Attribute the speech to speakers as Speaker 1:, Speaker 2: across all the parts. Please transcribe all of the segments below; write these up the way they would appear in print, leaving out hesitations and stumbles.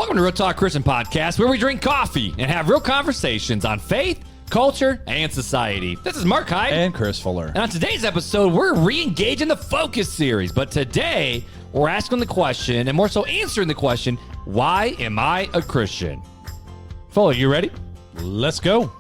Speaker 1: Welcome to Real Talk Christian Podcast, where we drink coffee and have real conversations on faith, culture, and society. This is Mark Hyde.
Speaker 2: And Chris Fuller.
Speaker 1: And on today's episode, we're re-engaging the Focus series. But today, we're asking the question, and more so answering the question, why am I a Christian? Fuller, you ready?
Speaker 2: Let's go.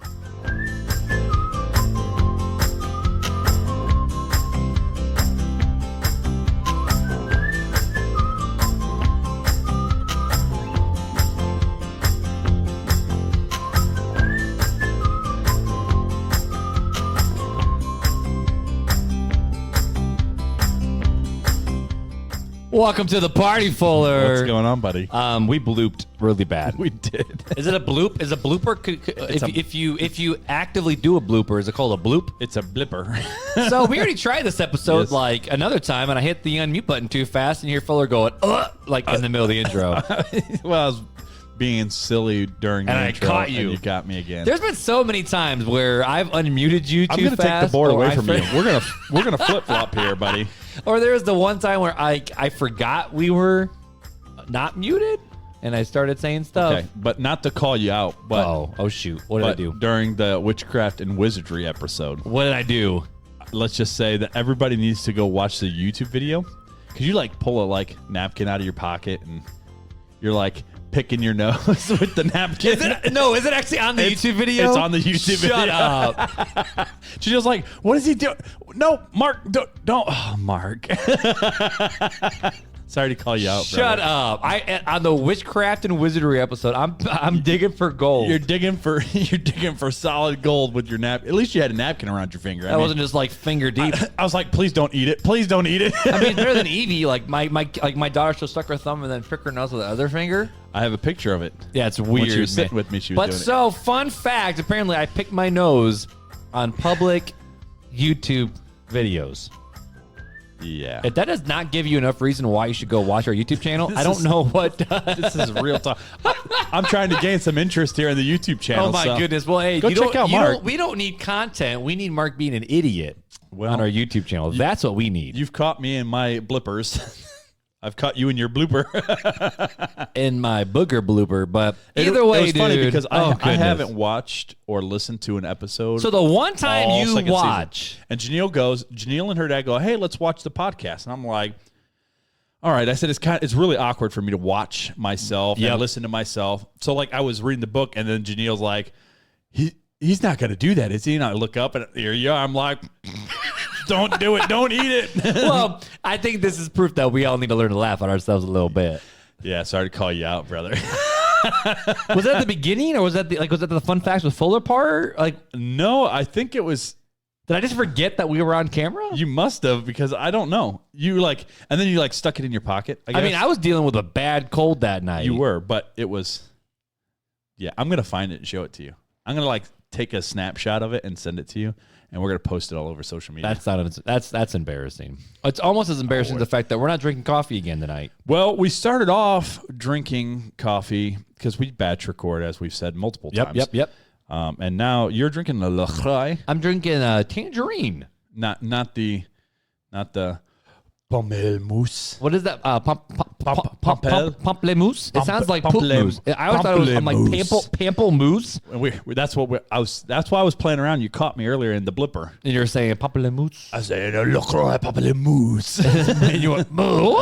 Speaker 1: Welcome to the party, Fuller.
Speaker 2: What's going on, buddy?
Speaker 1: We blooped really bad.
Speaker 2: We did.
Speaker 1: Is it a bloop? Is a blooper? If you actively do a blooper, is it called a bloop?
Speaker 2: It's a blipper.
Speaker 1: So we already tried this episode
Speaker 2: Yes.
Speaker 1: like another time, and I hit the unmute button too fast, and you hear Fuller going, like in the middle of the intro.
Speaker 2: Well, I was being silly during the
Speaker 1: And I
Speaker 2: intro,
Speaker 1: caught you.
Speaker 2: and you got me again.
Speaker 1: There's been so many times where I've unmuted you too
Speaker 2: I'm gonna
Speaker 1: fast.
Speaker 2: take the board
Speaker 1: or
Speaker 2: away
Speaker 1: I
Speaker 2: from you.
Speaker 1: for-
Speaker 2: We're gonna flip flop here, buddy.
Speaker 1: Or there was the one time where I forgot we were not muted, and I started saying stuff.
Speaker 2: Okay, but not to call you out, but
Speaker 1: Oh shoot! What did I do?
Speaker 2: during the witchcraft and wizardry episode,
Speaker 1: What did I do?
Speaker 2: let's just say that everybody needs to go watch the YouTube video. Could you like pull a like napkin out of your pocket and you're like picking your nose with the napkin?
Speaker 1: Is it actually on the YouTube video?
Speaker 2: It's on the YouTube video.
Speaker 1: Shut up.
Speaker 2: She was like, "What is he doing?" No, Mark, don't. Oh, Mark. Sorry to call you out.
Speaker 1: Shut
Speaker 2: brother.
Speaker 1: up. On the witchcraft and wizardry episode, I'm digging for gold.
Speaker 2: You're digging for solid gold with your nap. At least you had a napkin around your finger.
Speaker 1: That wasn't just like finger deep.
Speaker 2: I was like, please don't eat it. Please don't eat it.
Speaker 1: I mean, it's better than Evie. Like my daughter, she'll suck her thumb and then prick her nose with the other finger.
Speaker 2: I have a picture of it.
Speaker 1: Yeah, it's
Speaker 2: When
Speaker 1: weird.
Speaker 2: she was sitting
Speaker 1: man.
Speaker 2: with me, she was
Speaker 1: But
Speaker 2: doing
Speaker 1: so, fun fact, apparently I picked my nose on public YouTube videos.
Speaker 2: it. Yeah.
Speaker 1: If that does not give you enough reason why you should go watch our YouTube channel, I don't know what does.
Speaker 2: This is real talk. I'm trying to gain some interest here in the YouTube channel.
Speaker 1: Oh my
Speaker 2: so
Speaker 1: goodness. Well, hey,
Speaker 2: go check out Mark.
Speaker 1: We don't need content. We need Mark being an idiot
Speaker 2: Well,
Speaker 1: on our YouTube channel. That's what we need.
Speaker 2: You've caught me in my blippers. I've caught you in your blooper.
Speaker 1: In my booger blooper, but
Speaker 2: It
Speaker 1: either way,
Speaker 2: was funny
Speaker 1: dude.
Speaker 2: because
Speaker 1: Oh,
Speaker 2: I
Speaker 1: goodness.
Speaker 2: haven't watched or listened to an episode.
Speaker 1: So the one time
Speaker 2: all
Speaker 1: you
Speaker 2: second
Speaker 1: watch,
Speaker 2: season. And Janelle and her dad go, "Hey, let's watch the podcast." And I'm like, all right. I said it's really awkward for me to watch myself
Speaker 1: Yep.
Speaker 2: and listen to myself. So like I was reading the book, and then Janelle's like, he's not going to do that, is he? And I look up, and here you are. I'm like, don't do it. Don't eat it.
Speaker 1: well, I think this is proof that we all need to learn to laugh at ourselves a little bit.
Speaker 2: Yeah, sorry to call you out, brother.
Speaker 1: Was that at the beginning, or was that the fun facts with Fuller part? Like,
Speaker 2: No, I think it was.
Speaker 1: did I just forget that we were on camera?
Speaker 2: You must have, because I don't know. You like, and then you like stuck it in your pocket. I
Speaker 1: mean,
Speaker 2: guess.
Speaker 1: I was dealing with a bad cold that night.
Speaker 2: You were, but it was. Yeah, I'm gonna find it and show it to you. I'm gonna like take a snapshot of it and send it to you, and we're gonna post it all over social media.
Speaker 1: That's embarrassing. It's almost as embarrassing as the fact that we're not drinking coffee again tonight.
Speaker 2: Well, we started off drinking coffee because we batch record, as we've said multiple times.
Speaker 1: Yep.
Speaker 2: And now you're drinking the LaCroix,
Speaker 1: I'm drinking tangerine.
Speaker 2: not the Pommelmousse.
Speaker 1: What is that?
Speaker 2: Pampel?
Speaker 1: Pamplemousse. It sounds like
Speaker 2: Pamplem-
Speaker 1: poop I always thought it was. I'm like
Speaker 2: Pamplemousse.
Speaker 1: pamplemousse.
Speaker 2: That's why I was playing around. You caught me earlier in the blipper.
Speaker 1: And you're saying pamplemousse.
Speaker 2: I said LaCroix Pamplemousse.
Speaker 1: And you went, moo?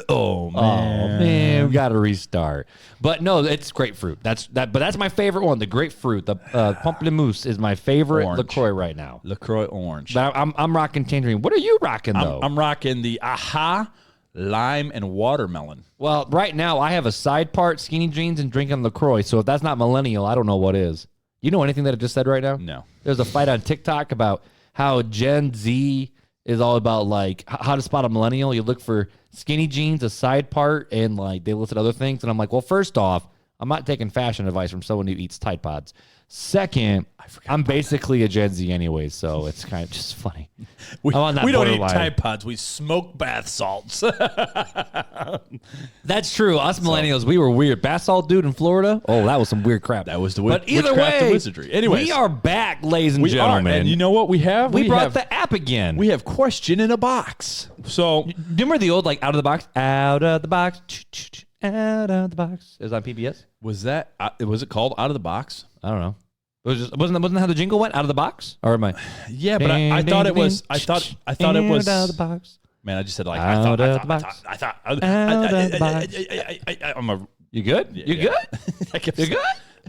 Speaker 2: Oh
Speaker 1: Oh man, we got to restart. But no, it's grapefruit. But that's my favorite one. The grapefruit. The pamplemousse is my favorite
Speaker 2: Orange.
Speaker 1: LaCroix right now.
Speaker 2: LaCroix orange.
Speaker 1: But I'm rocking tangerine. What are you rocking though?
Speaker 2: I'm rocking the Aha lime and watermelon.
Speaker 1: Well, right now I have a side part skinny jeans and drinking LaCroix. So if that's not millennial, I don't know what is. You know anything that I just said right now?
Speaker 2: No.
Speaker 1: There's a fight on TikTok about how Gen Z is all about like how to spot a millennial. You look for skinny jeans, a side part, and like they listed other things. And I'm like, well, first off, I'm not taking fashion advice from someone who eats Tide Pods. Second, I'm basically a Gen Z anyway, so it's kind of just funny.
Speaker 2: We
Speaker 1: I'm on that
Speaker 2: don't eat
Speaker 1: borderline.
Speaker 2: Tide Pods. We smoke bath salts.
Speaker 1: That's true. Us millennials, we were weird. Bath salt dude in Florida. Oh, that was some weird crap.
Speaker 2: That was the
Speaker 1: But either
Speaker 2: witchcraft and
Speaker 1: way,
Speaker 2: wizardry. Anyways,
Speaker 1: we are back, ladies and
Speaker 2: we
Speaker 1: gentlemen.
Speaker 2: are. And you know what we have?
Speaker 1: we brought
Speaker 2: have,
Speaker 1: the app again.
Speaker 2: we have question in a box. So
Speaker 1: Do you remember the old like out of the box, Out of the box. It was on PBS.
Speaker 2: Was it called Out of the Box?
Speaker 1: I don't know. It was just wasn't that how the jingle went? Out of the box, or am I?
Speaker 2: Yeah, but I thought it was. I thought it was.
Speaker 1: Out of the box.
Speaker 2: Man, I just said like
Speaker 1: Out
Speaker 2: I
Speaker 1: of the box.
Speaker 2: thought.
Speaker 1: Out of the box. You good? You good? You good?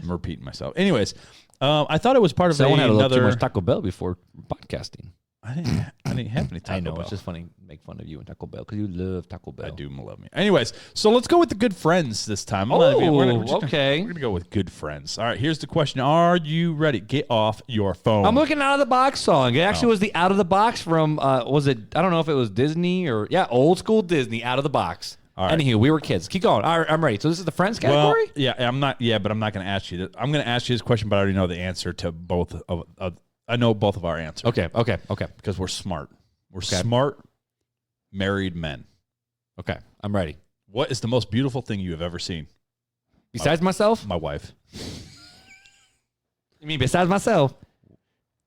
Speaker 2: I'm repeating myself. Anyways, I thought it was part of
Speaker 1: Someone had a little too
Speaker 2: another.
Speaker 1: much Taco Bell before podcasting.
Speaker 2: I didn't have any Taco
Speaker 1: I know.
Speaker 2: Bell.
Speaker 1: It's just funny to make fun of you and Taco Bell because you love Taco Bell.
Speaker 2: I do love me. Anyways, so let's go with the good friends this time.
Speaker 1: Okay.
Speaker 2: We're gonna go with good friends. All right, here's the question: are you ready? Get off your phone.
Speaker 1: I'm looking Out of the Box song. It actually was the Out of the Box from was it? I don't know if it was Disney or old school Disney. Out of the Box.
Speaker 2: All right.
Speaker 1: Anywho, we were kids. Keep going. All right, I'm ready. So this is the Friends category.
Speaker 2: Well, yeah, I'm not. Yeah, but I'm not going to ask you. I'm going to ask you this question, but I already know the answer to both of. I know both of our answers.
Speaker 1: Okay.
Speaker 2: Because we're smart. We're smart, married men.
Speaker 1: Okay, I'm ready.
Speaker 2: What is the most beautiful thing you have ever seen?
Speaker 1: Besides myself?
Speaker 2: My wife.
Speaker 1: You mean besides myself?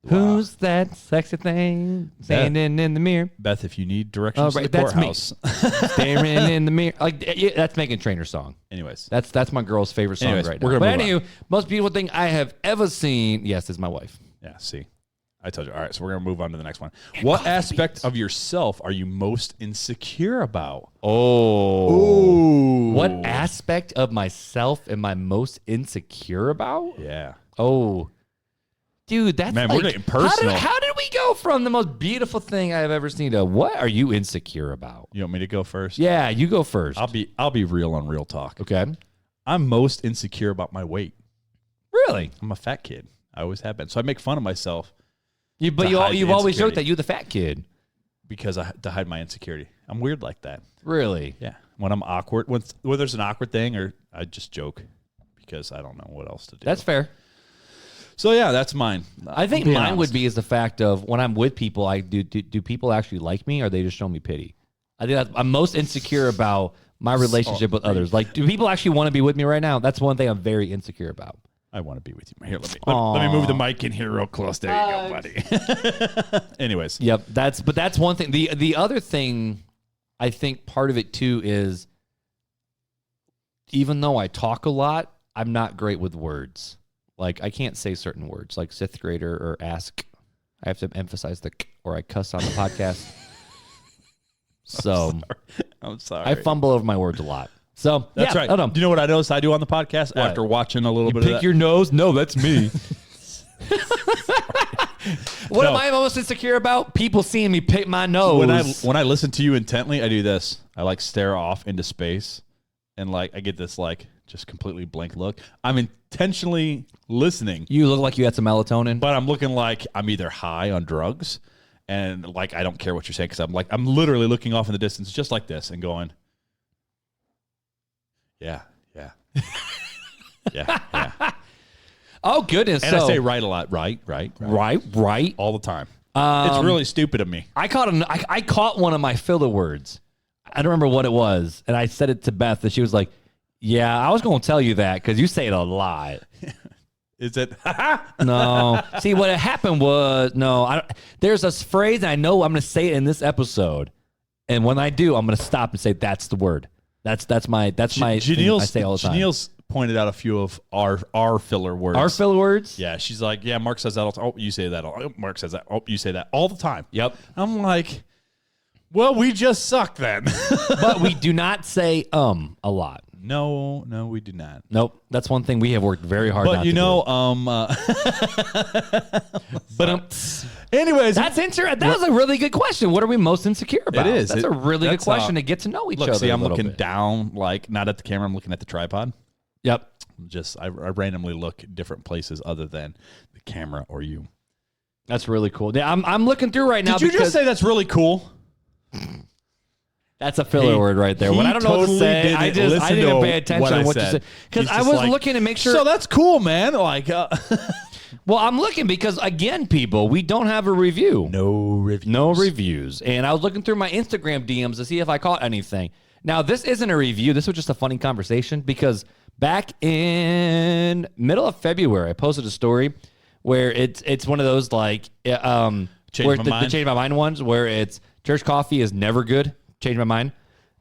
Speaker 2: Wow.
Speaker 1: Who's that sexy thing standing in the mirror?
Speaker 2: Beth, if you need directions to the
Speaker 1: that's
Speaker 2: courthouse.
Speaker 1: Me. Staring in the mirror. Like that's Megan Trainor's song.
Speaker 2: Anyways.
Speaker 1: That's my girl's favorite song right now.
Speaker 2: We're gonna
Speaker 1: but
Speaker 2: move
Speaker 1: anywho, most beautiful thing I have ever seen, yes, is my wife.
Speaker 2: Yeah, see. I told you. All right, so we're going to move on to the next one. What aspect of yourself are you most insecure about?
Speaker 1: Oh.
Speaker 2: Ooh.
Speaker 1: What aspect of myself am I most insecure about?
Speaker 2: Yeah.
Speaker 1: Oh. Dude, that's
Speaker 2: Man,
Speaker 1: like,
Speaker 2: we're getting personal.
Speaker 1: How did we go from the most beautiful thing I've ever seen to what are you insecure about?
Speaker 2: You want me to go first?
Speaker 1: Yeah, you go first.
Speaker 2: I'll be real on Real Talk.
Speaker 1: Okay.
Speaker 2: I'm most insecure about my weight.
Speaker 1: Really?
Speaker 2: I'm a fat kid. I always have been. So I make fun of myself.
Speaker 1: You've always joked that you're the fat kid.
Speaker 2: Because to hide my insecurity. I'm weird like that.
Speaker 1: Really?
Speaker 2: Yeah. When I'm awkward, when there's an awkward thing, or I just joke because I don't know what else to do.
Speaker 1: That's fair.
Speaker 2: So yeah, that's mine.
Speaker 1: I think mine would be is the fact of when I'm with people, do people actually like me or they just show me pity? I think I'm most insecure about my relationship with others. Like, do people actually want to be with me right now? That's one thing I'm very insecure about.
Speaker 2: I want to be with you. Here, let me move the mic in here real close. There you go, buddy. Anyways.
Speaker 1: Yep. That's one thing. The other thing, I think part of it too is even though I talk a lot, I'm not great with words. Like I can't say certain words like sixth grader or ask. I have to emphasize the or I cuss on the podcast. So
Speaker 2: I'm sorry.
Speaker 1: I fumble over my words a lot. So
Speaker 2: that's right.
Speaker 1: I don't know.
Speaker 2: Do you know what I noticed I do on the podcast after watching a little bit of that?
Speaker 1: Pick your nose? No, that's me. What am I most insecure about? People seeing me pick my nose.
Speaker 2: When I listen to you intently, I do this. I like stare off into space, and like I get this like just completely blank look. I'm intentionally listening.
Speaker 1: You look like you had some melatonin,
Speaker 2: but I'm looking like I'm either high on drugs, and like I don't care what you're saying because I'm literally looking off in the distance just like this and going. Yeah.
Speaker 1: Oh, goodness.
Speaker 2: And I say right a lot. Right. All the time. It's really stupid of me.
Speaker 1: I caught one of my filler words. I don't remember what it was. And I said it to Beth, and she was like, yeah, I was going to tell you that because you say it a lot.
Speaker 2: Is it?
Speaker 1: No. See, what happened was, there's a phrase, and I know I'm going to say it in this episode. And when I do, I'm going to stop and say, that's the word. That's my thing I say all the time.
Speaker 2: Janelle's pointed out a few of our filler words.
Speaker 1: Our filler words?
Speaker 2: Yeah, she's like, yeah, Mark says that all the time. Oh, you say that. Oh, Mark says that. Oh, you say that all the time.
Speaker 1: Yep.
Speaker 2: I'm like, well, we just suck then.
Speaker 1: But we do not say a lot.
Speaker 2: No, we do not.
Speaker 1: Nope. That's one thing we have worked very hard
Speaker 2: but
Speaker 1: not
Speaker 2: you
Speaker 1: to
Speaker 2: know,
Speaker 1: but
Speaker 2: anyways,
Speaker 1: that was a really good question. What are we most insecure about?
Speaker 2: It is.
Speaker 1: That's a really good question to get to know each other.
Speaker 2: See, I'm looking
Speaker 1: bit.
Speaker 2: down, like not at the camera. I'm looking at the tripod.
Speaker 1: Yep.
Speaker 2: I randomly look different places other than the camera or you.
Speaker 1: That's really cool. Yeah, I'm looking through right now.
Speaker 2: Did you just say that's really cool?
Speaker 1: That's a filler word right there. When I don't know what to say, I didn't pay attention to what you said because I was looking to make sure.
Speaker 2: So that's cool, man. Like,
Speaker 1: well, I'm looking because again, people, we don't have a review.
Speaker 2: No reviews.
Speaker 1: And I was looking through my Instagram DMs to see if I caught anything. Now, this isn't a review. This was just a funny conversation because back in middle of February, I posted a story where it's one of those like
Speaker 2: change my mind
Speaker 1: ones where it's church coffee is never good. Change my mind.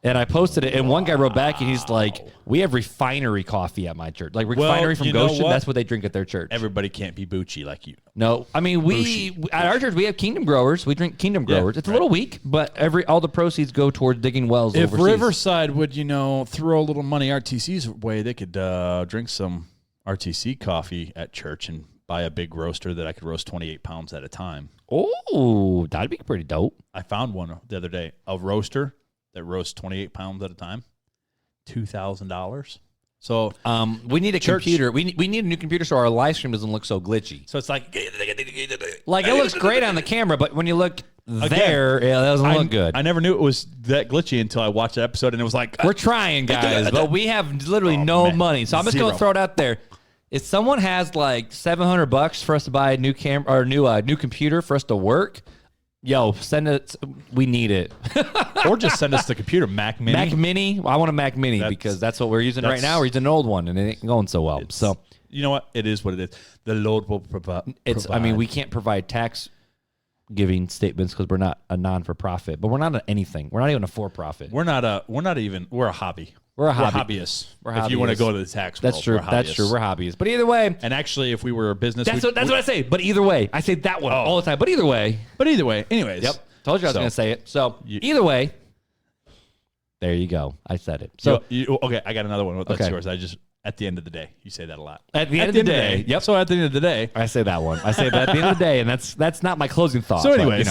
Speaker 1: And I posted it, and one guy wrote back, and he's like, "We have refinery coffee at my church, like refinery from Goshen. That's what they drink at their church.
Speaker 2: Everybody can't be bougie like you.
Speaker 1: No, I mean at our church we have Kingdom Growers. We drink Kingdom Growers. It's a little weak, but all the proceeds go towards digging wells.
Speaker 2: If
Speaker 1: overseas.
Speaker 2: Riverside would, throw a little money RTC's way, they could drink some RTC coffee at church and buy a big roaster that I could roast 28 pounds at a time.
Speaker 1: Oh, that'd be pretty dope.
Speaker 2: I found one the other day, a roaster that roasts 28 pounds at a time, $2,000. So
Speaker 1: we need a computer. We need a new computer so our live stream doesn't look so glitchy.
Speaker 2: So it's like
Speaker 1: it looks great on the camera, but when you look there, it doesn't look good.
Speaker 2: I never knew it was that glitchy until I watched the episode, and it was like
Speaker 1: we're trying, guys, but we have literally no money. So I'm just gonna throw it out there. If someone has like $700 for us to buy a new camera or new computer for us to work. Yo, send it. We need it.
Speaker 2: Or just send us the computer, Mac Mini.
Speaker 1: Mac Mini? I want a Mac Mini because that's what we're using right now. We're using an old one, and it ain't going so well. So
Speaker 2: you know what? It is what it is. The Lord will provide.
Speaker 1: I mean, we can't provide tax giving statements because we're not a non-for-profit, but we're not anything. We're not even a for-profit.
Speaker 2: We're a hobby.
Speaker 1: We're a
Speaker 2: hobbyists. If you want to go to the tax world,
Speaker 1: that's true. That's true. We're hobbyists. But either way,
Speaker 2: and actually, if we were a business,
Speaker 1: that's what I say. But either way, I say that one all the time. But either way,
Speaker 2: anyways.
Speaker 1: Yep. Told you I was going to say it. So either way, there you go. I said it. So
Speaker 2: okay, I got another one. That's yours. At the end of the day, you say that a lot.
Speaker 1: At the end of the day.
Speaker 2: Yep. So at the end of the day,
Speaker 1: I say that one. I say that at the end of the day, and that's not my closing thought.
Speaker 2: So anyways,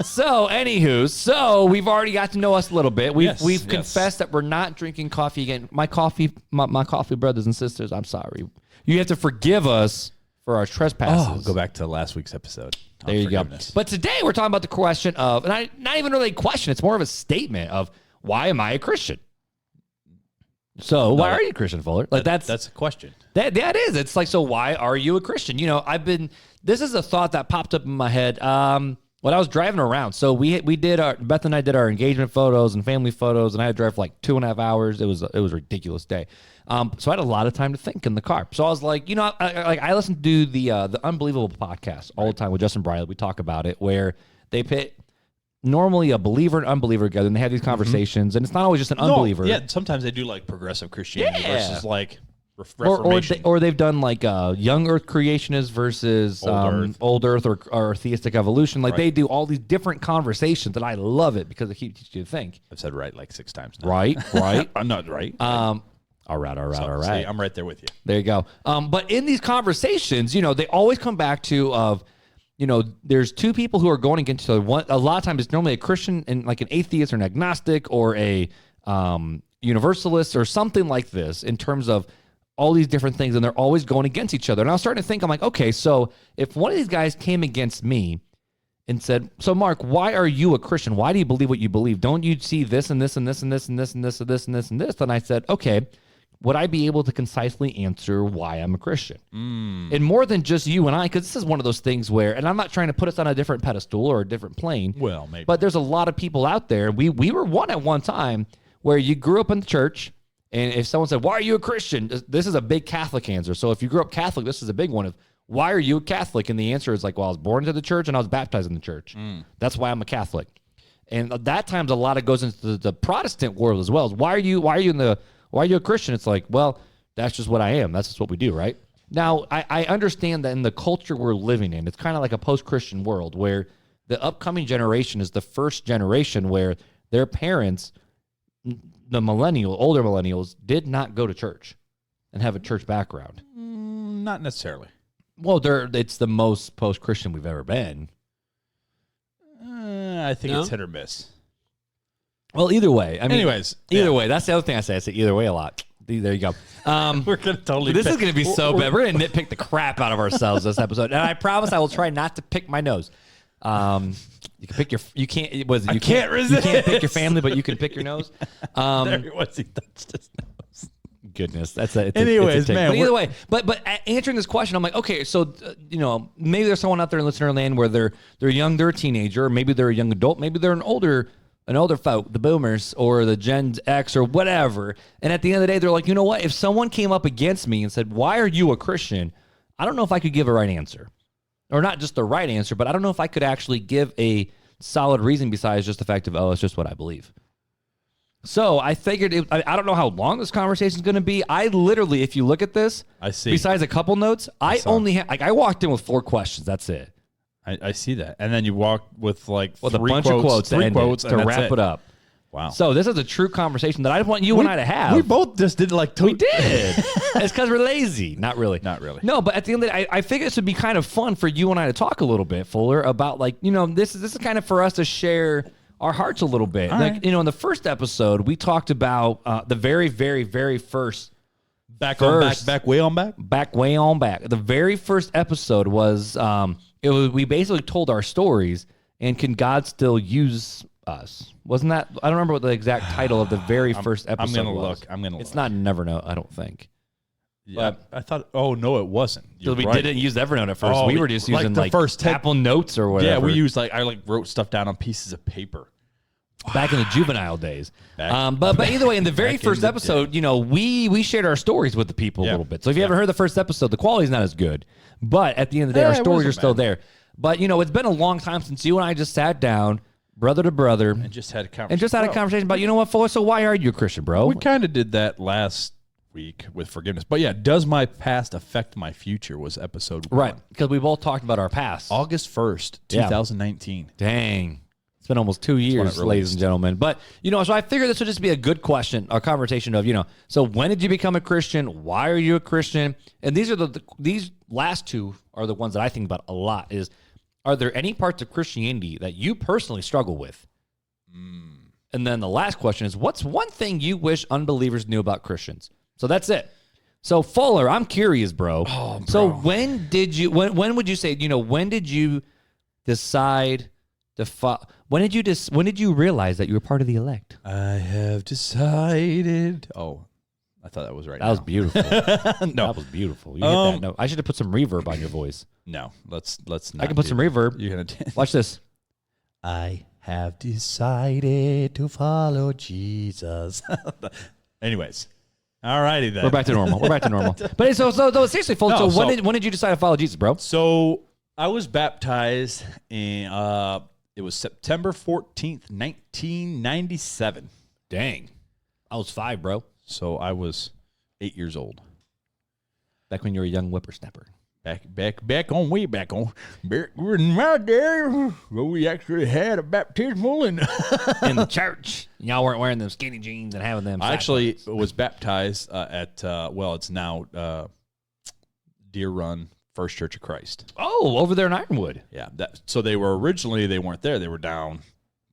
Speaker 1: so anywho, we've already got to know us a little bit. We've confessed that we're not drinking coffee again. My coffee brothers and sisters. I'm sorry. You have to forgive us for our trespasses.
Speaker 2: Go back to last week's episode.
Speaker 1: There you go. But today we're talking about the question of, and not even really a question. It's more of a statement of, why am I a Christian? So why are you a Christian, Fuller? Like that's
Speaker 2: a question.
Speaker 1: That is. It's like, so why are you a Christian? This is a thought that popped up in my head when I was driving around. So Beth and I did our engagement photos and family photos, and I had to drive for like 2.5 hours. It was a ridiculous day. So I had a lot of time to think in the car. So I was like, I listen to the Unbelievable podcast all the time with Justin Briley. We talk about it where they pit normally a believer and unbeliever together, and they have these conversations, and it's not always just an unbeliever.
Speaker 2: Yeah, sometimes they do like progressive Christianity versus like Reformation.
Speaker 1: Or they've done like young Earth creationists versus old Earth or theistic evolution. Like they do all these different conversations, and I love it because it keeps teaching you to think.
Speaker 2: I've said right like 6 times now.
Speaker 1: Right.
Speaker 2: I'm not right.
Speaker 1: All right.
Speaker 2: See, I'm right there with you.
Speaker 1: There you go. But in these conversations, they always come back to there's two people who are going against each other. One, a lot of times it's normally a Christian and like an atheist or an agnostic or a universalist or something like this in terms of all these different things, and they're always going against each other. And I was starting to think, I'm like, okay, so if one of these guys came against me and said, so Mark, why are you a Christian? Why do you believe what you believe? Don't you see this and this and this and this and this and this and this and this and this? And I said, okay, would I be able to concisely answer why I'm a Christian? And more than just you and I, because this is one of those things where, and I'm not trying to put us on a different pedestal or a different plane.
Speaker 2: Well, maybe.
Speaker 1: But there's a lot of people out there. We were one at one time where you grew up in the church, and if someone said, why are you a Christian? This is a big Catholic answer. So if you grew up Catholic, this is a big one of, why are you a Catholic? And the answer is like, well, I was born into the church and I was baptized in the church. That's why I'm a Catholic. And that times a lot of goes into the Protestant world as well. Why are you a Christian? It's like, well, that's just what I am. That's just what we do, right? Now, I understand that in the culture we're living in, it's kind of like a post-Christian world where the upcoming generation is the first generation where their parents, the older millennials, did not go to church and have a church background.
Speaker 2: Not necessarily.
Speaker 1: Well, it's the most post-Christian we've ever been.
Speaker 2: I think it's hit or miss.
Speaker 1: Well, either way. Either way. That's the other thing I say. I say either way a lot. There you go.
Speaker 2: We're going to totally
Speaker 1: This is going to be so bad. We're going to nitpick the crap out of ourselves this episode. And I promise I will try not to pick my nose. You can pick you can't resist. You can't pick your family, but you can pick your nose.
Speaker 2: There he was. He touched his nose.
Speaker 1: Goodness, that's a.
Speaker 2: Anyways, man.
Speaker 1: But either way, but answering this question, I'm like, okay, so maybe there's someone out there in listener land where they're young, they're a teenager, or maybe they're a young adult, maybe they're an older folk, the boomers or the Gen X or whatever. And at the end of the day, they're like, you know what? If someone came up against me and said, why are you a Christian? I don't know if I could give a right answer. Or not just the right answer, but I don't know if I could actually give a solid reason besides just the fact of, it's just what I believe. So I figured, I don't know how long this conversation is going to be. I literally, if you look at this,
Speaker 2: I see.
Speaker 1: Besides a couple notes, I only have, I walked in with 4 questions. That's it.
Speaker 2: I see that. And then you walk with like
Speaker 1: With a bunch of quotes
Speaker 2: to
Speaker 1: wrap it up.
Speaker 2: Wow.
Speaker 1: So this is a true conversation that I want you and I to have.
Speaker 2: We both just did like
Speaker 1: We did. It's because we're lazy. Not really.
Speaker 2: Not really.
Speaker 1: No, but at the end of the day, I figured this would be kind of fun for you and I to talk a little bit, Fuller, about like, this is kind of for us to share our hearts a little bit.
Speaker 2: All
Speaker 1: like,
Speaker 2: right.
Speaker 1: in the first episode, we talked about the very, very, very first.
Speaker 2: Back way on back.
Speaker 1: Back way on back. The very first episode was, we basically told our stories, and can God still use us? Wasn't that? I don't remember what the exact title of the very first episode
Speaker 2: I'm gonna
Speaker 1: was.
Speaker 2: look. I'm gonna.
Speaker 1: It's
Speaker 2: look.
Speaker 1: not Nevernote, I don't think.
Speaker 2: Yeah, I thought. Oh no, it wasn't.
Speaker 1: So
Speaker 2: You're
Speaker 1: we
Speaker 2: right.
Speaker 1: didn't use Evernote at first.
Speaker 2: Oh,
Speaker 1: We were just
Speaker 2: like
Speaker 1: using
Speaker 2: the first 10
Speaker 1: Apple Notes or whatever.
Speaker 2: Yeah, we used I wrote stuff down on pieces of paper.
Speaker 1: Back in the juvenile days.
Speaker 2: Back-
Speaker 1: But either way, in the very
Speaker 2: back in
Speaker 1: first
Speaker 2: the
Speaker 1: episode, we shared our stories with the people a little bit. So if you haven't heard the first episode, the quality's not as good. But at the end of the day, our
Speaker 2: it
Speaker 1: stories are
Speaker 2: wasn't
Speaker 1: still
Speaker 2: bad.
Speaker 1: there. But it's been a long time since you and I just sat down, brother to brother,
Speaker 2: And just had a conversation.
Speaker 1: and just had a conversation about, what, Fuller, so why are you a Christian, bro?
Speaker 2: We kind of did that last week with forgiveness. But yeah, does my past affect my future was episode 1.
Speaker 1: Right, because we both talked about our past.
Speaker 2: August 1st,
Speaker 1: Yeah.
Speaker 2: 2019.
Speaker 1: Dang. It's been almost 2 years,
Speaker 2: it
Speaker 1: ladies and gentlemen. But, so I figured this would just be a good question, a conversation of, so when did you become a Christian? Why are you a Christian? And these are these last two are the ones that I think about a lot is, are there any parts of Christianity that you personally struggle with? And then the last question is, what's one thing you wish unbelievers knew about Christians? So that's it. So Fuller, I'm curious, bro.
Speaker 2: Oh, bro.
Speaker 1: So when did you, when would you say, when did you decide to when did you realize that you were part of the elect?
Speaker 2: I have decided. Oh, I thought that was right.
Speaker 1: That was beautiful.
Speaker 2: No.
Speaker 1: That was beautiful. You hit that note. I should have put some reverb on your voice.
Speaker 2: No, let's not.
Speaker 1: I can put
Speaker 2: do
Speaker 1: some
Speaker 2: that.
Speaker 1: reverb.
Speaker 2: You're gonna.
Speaker 1: Watch this.
Speaker 2: I have decided to follow Jesus. Anyways, all righty then.
Speaker 1: We're back to normal. But so seriously, Fuller,
Speaker 2: No,
Speaker 1: so when did you decide to follow Jesus, bro?
Speaker 2: So I was baptized in. It was September 14th, 1997.
Speaker 1: Dang, I was 5, bro.
Speaker 2: So I was 8 years old.
Speaker 1: Back when you were a young whippersnapper.
Speaker 2: Back on in my day, we actually had a baptismal and
Speaker 1: In the church, y'all weren't wearing them skinny jeans and having them.
Speaker 2: I actually was baptized at it's now Deer Run First Church of Christ.
Speaker 1: over there in Ironwood.
Speaker 2: Yeah, so they weren't there. They were down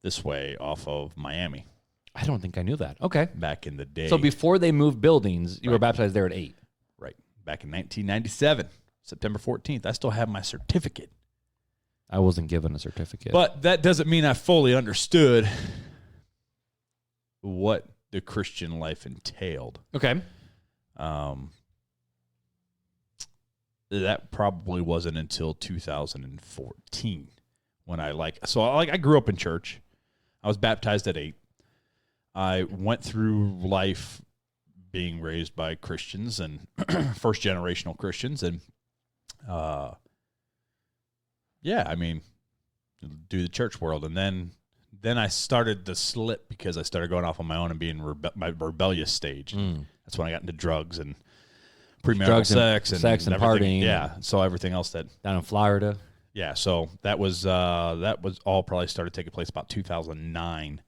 Speaker 2: this way off of Miami
Speaker 1: I don't think I knew that. Okay.
Speaker 2: back in the day.
Speaker 1: So before they moved buildings, you were baptized there at 8.
Speaker 2: Right, back in 1997, September 14th. I still have my certificate.
Speaker 1: I wasn't given a certificate.
Speaker 2: But that doesn't mean I fully understood what the Christian life entailed.
Speaker 1: okay.
Speaker 2: That probably wasn't until 2014 when I grew up in church. I was baptized at 8. I went through life being raised by Christians and first generational Christians and do the church world. And then I started to slip because I started going off on my own and being my rebellious stage. That's when I got into drugs and premarital sex and
Speaker 1: partying.
Speaker 2: Yeah. So everything else
Speaker 1: Down in Florida.
Speaker 2: yeah. So that was all probably started taking place about 2009.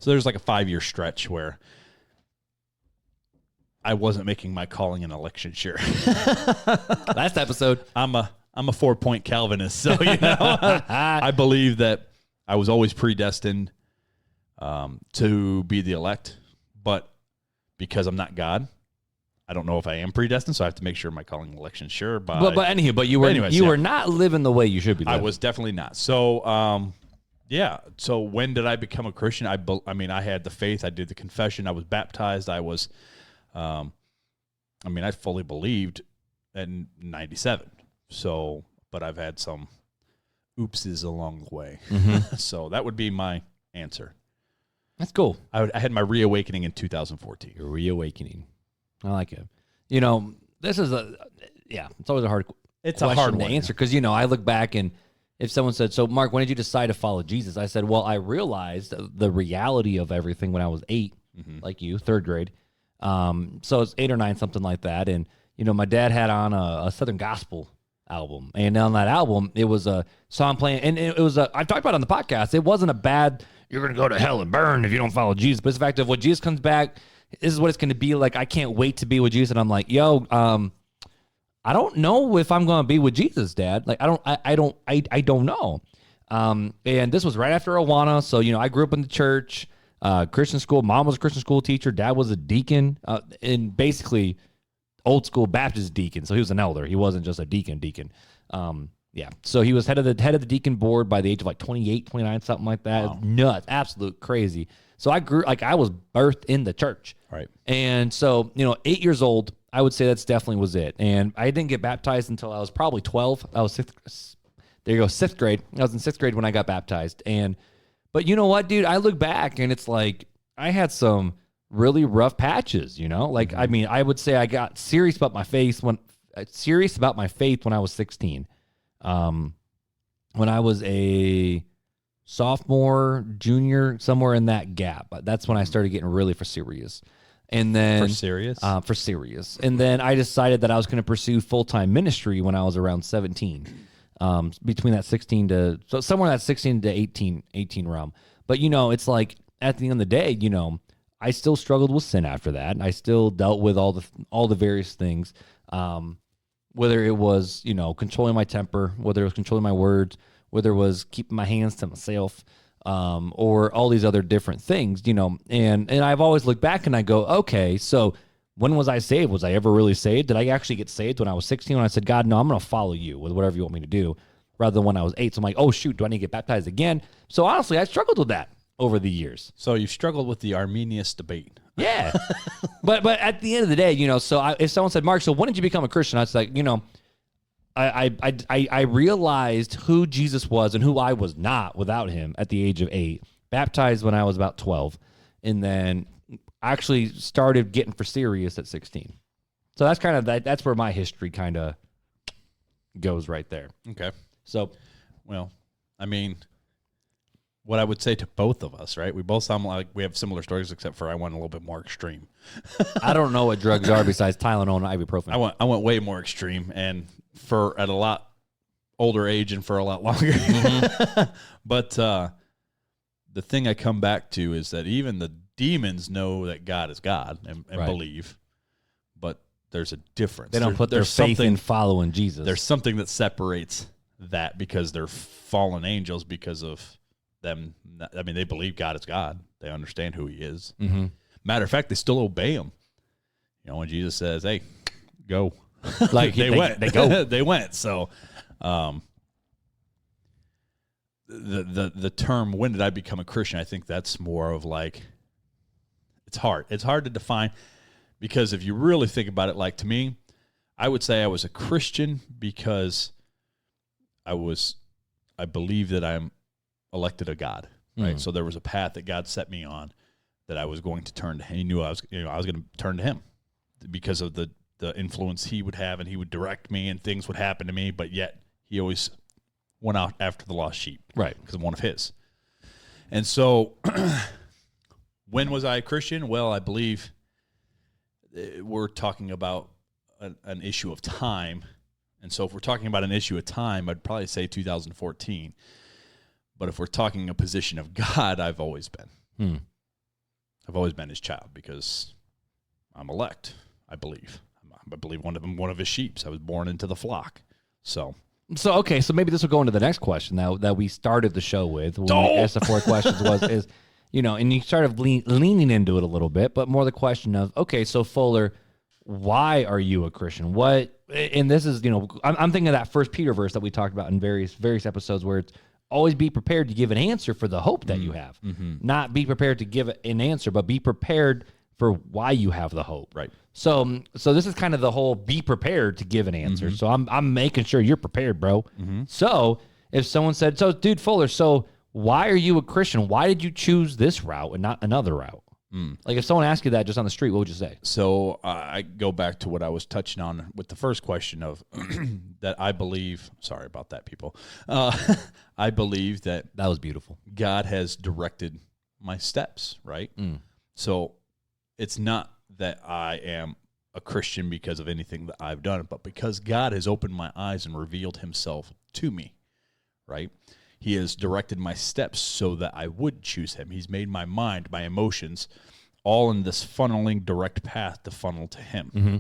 Speaker 2: So there's like a 5-year stretch where I wasn't making my calling and election sure.
Speaker 1: Last episode.
Speaker 2: I'm a 4-point Calvinist, so I believe that I was always predestined to be the elect, but because I'm not God, I don't know if I am predestined, so I have to make sure my calling and election sure.
Speaker 1: But anywho, but you were not living the way you should be living.
Speaker 2: I was definitely not. So So when did I become a Christian? I had the faith. I did the confession. I was baptized. I was, I fully believed in 97. So, but I've had some oopses along the way.
Speaker 1: Mm-hmm.
Speaker 2: So that would be my answer.
Speaker 1: That's cool.
Speaker 2: I had my reawakening in 2014.
Speaker 1: Your reawakening. I like it. This is it's always a hard
Speaker 2: It's a
Speaker 1: question
Speaker 2: hard
Speaker 1: to
Speaker 2: one.
Speaker 1: answer because, I look back and if someone said, so Mark, when did you decide to follow Jesus? I said, well, I realized the reality of everything when I was 8. like you, third grade. So it's 8 or 9, something like that. And, my dad had on a Southern Gospel album. And on that album, it was a song playing. And it was I've talked about it on the podcast. It wasn't a bad, you're going to go to hell and burn if you don't follow Jesus. But it's the fact of when Jesus comes back, this is what it's going to be like. I can't wait to be with Jesus. And I'm like, yo, I don't know if I'm going to be with Jesus, Dad. Like, I don't know. And this was right after Awana. So, I grew up in the church, Christian school. Mom was a Christian school teacher. Dad was a deacon, and basically old school Baptist deacon. So he was an elder. He wasn't just a deacon. Yeah. So he was head of the deacon board by the age of like 28, 29, something like that. Wow. Nuts. Absolute crazy. So I was birthed in the church.
Speaker 2: Right.
Speaker 1: And so, 8 years old, I would say that's definitely was it. And I didn't get baptized until I was probably 12. I was sixth grade. I was in 6th grade when I got baptized. But you know what, dude? I look back and it's like I had some really rough patches, Like, I mean, I would say I got serious about my faith when I was 16. When I was a sophomore, junior, somewhere in that gap. That's when I started getting really for serious. And then
Speaker 2: for serious?
Speaker 1: For serious. And then I decided that I was going to pursue full-time ministry when I was around 17. Between that 16 to, so somewhere in that 16 to 18 realm. But, it's like at the end of the day, I still struggled with sin after that. And I still dealt with all the various things. Whether it was, controlling my temper, whether it was controlling my words, whether it was keeping my hands to myself, or all these other different things, and I've always looked back and I go, okay, so when was I saved? Was I ever really saved? Did I actually get saved when I was 16 when I said, God, no, I'm going to follow you with whatever you want me to do, rather than when I was 8. So I'm like, oh, shoot, do I need to get baptized again? So honestly, I struggled with that over the years.
Speaker 2: So you've struggled with the Arminius debate.
Speaker 1: Yeah. but at the end of the day, if someone said, Mark, so when did you become a Christian? I was like, I realized who Jesus was and who I was not without him at the age of 8, baptized when I was about 12, and then actually started getting for serious at 16. So that's kind of that's where my history kind of goes right there.
Speaker 2: Okay.
Speaker 1: So,
Speaker 2: well, I mean, what I would say to both of us, right? We both sound like we have similar stories, except for I went a little bit more extreme.
Speaker 1: I don't know what drugs are besides Tylenol and ibuprofen.
Speaker 2: I went way more extreme, and for at a lot older age and for a lot longer. But the thing I come back to is that even the demons know that God is God and right. believe, but there's a difference.
Speaker 1: They don't put their faith in following Jesus.
Speaker 2: There's something that separates that because they're fallen angels because of them. I mean, they believe God is God. They understand who he is.
Speaker 1: Mm-hmm.
Speaker 2: Matter of fact, they still obey him. When Jesus says, hey, go.
Speaker 1: Like
Speaker 2: they went.
Speaker 1: They go.
Speaker 2: They went. So the term, when did I become a Christian? I think that's more of like, it's hard. It's hard to define because if you really think about it, like to me, I would say I was a Christian because I believe that I'm elected of God, right? So there was a path that God set me on that I was going to turn to him. He knew I was going to turn to him because of the influence he would have, and he would direct me and things would happen to me, but yet he always went out after the lost sheep,
Speaker 1: right?
Speaker 2: Because of one of his. And so when was I a Christian? Well, I believe we're talking about an issue of time. And so if we're talking about an issue of time, I'd probably say 2014. But if we're talking a position of God, I've always been. I've always been his child because I'm elect, I believe. I believe one of his sheep. I was born into the flock. So
Speaker 1: okay, so maybe this will go into the next question that we started the show with. When we asked the 4 questions is, and you started leaning into it a little bit, but more the question of, okay, so Fuller, why are you a Christian? What, and this is, I'm thinking of that 1 Peter verse that we talked about in various episodes where it's always be prepared to give an answer for the hope that you have. Not be prepared to give an answer, but be prepared for why you have the hope.
Speaker 2: Right.
Speaker 1: So this is kind of the whole be prepared to give an answer. So I'm making sure you're prepared, bro. So if someone said, so dude Fuller, so why are you a Christian? Why did you choose this route and not another route? Like if someone asked you that just on the street, what would you say?
Speaker 2: So I go back to what I was touching on with the first question of that I believe, sorry about that, people. I believe that
Speaker 1: was beautiful.
Speaker 2: God has directed my steps, right? So it's not that I am a Christian because of anything that I've done, but because God has opened my eyes and revealed himself to me, right? He has directed my steps so that I would choose him. He's made my mind, my emotions, all in this funneling direct path to funnel to him.
Speaker 1: Mm-hmm.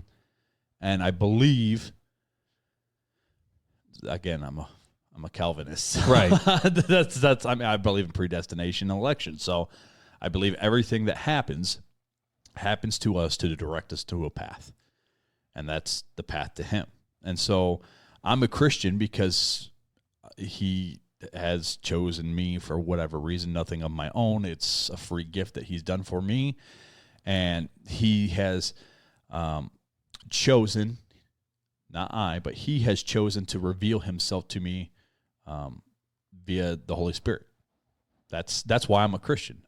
Speaker 2: And I believe, again, I'm a Calvinist.
Speaker 1: Right.
Speaker 2: that's I mean, I believe in predestination and election. So I believe everything that happens to us to direct us to a path. And that's the path to him. And so I'm a Christian because he has chosen me for whatever reason, nothing of my own. It's a free gift that he's done for me. And he has chosen, not I, but he has chosen to reveal himself to me via the Holy Spirit. That's why I'm a Christian.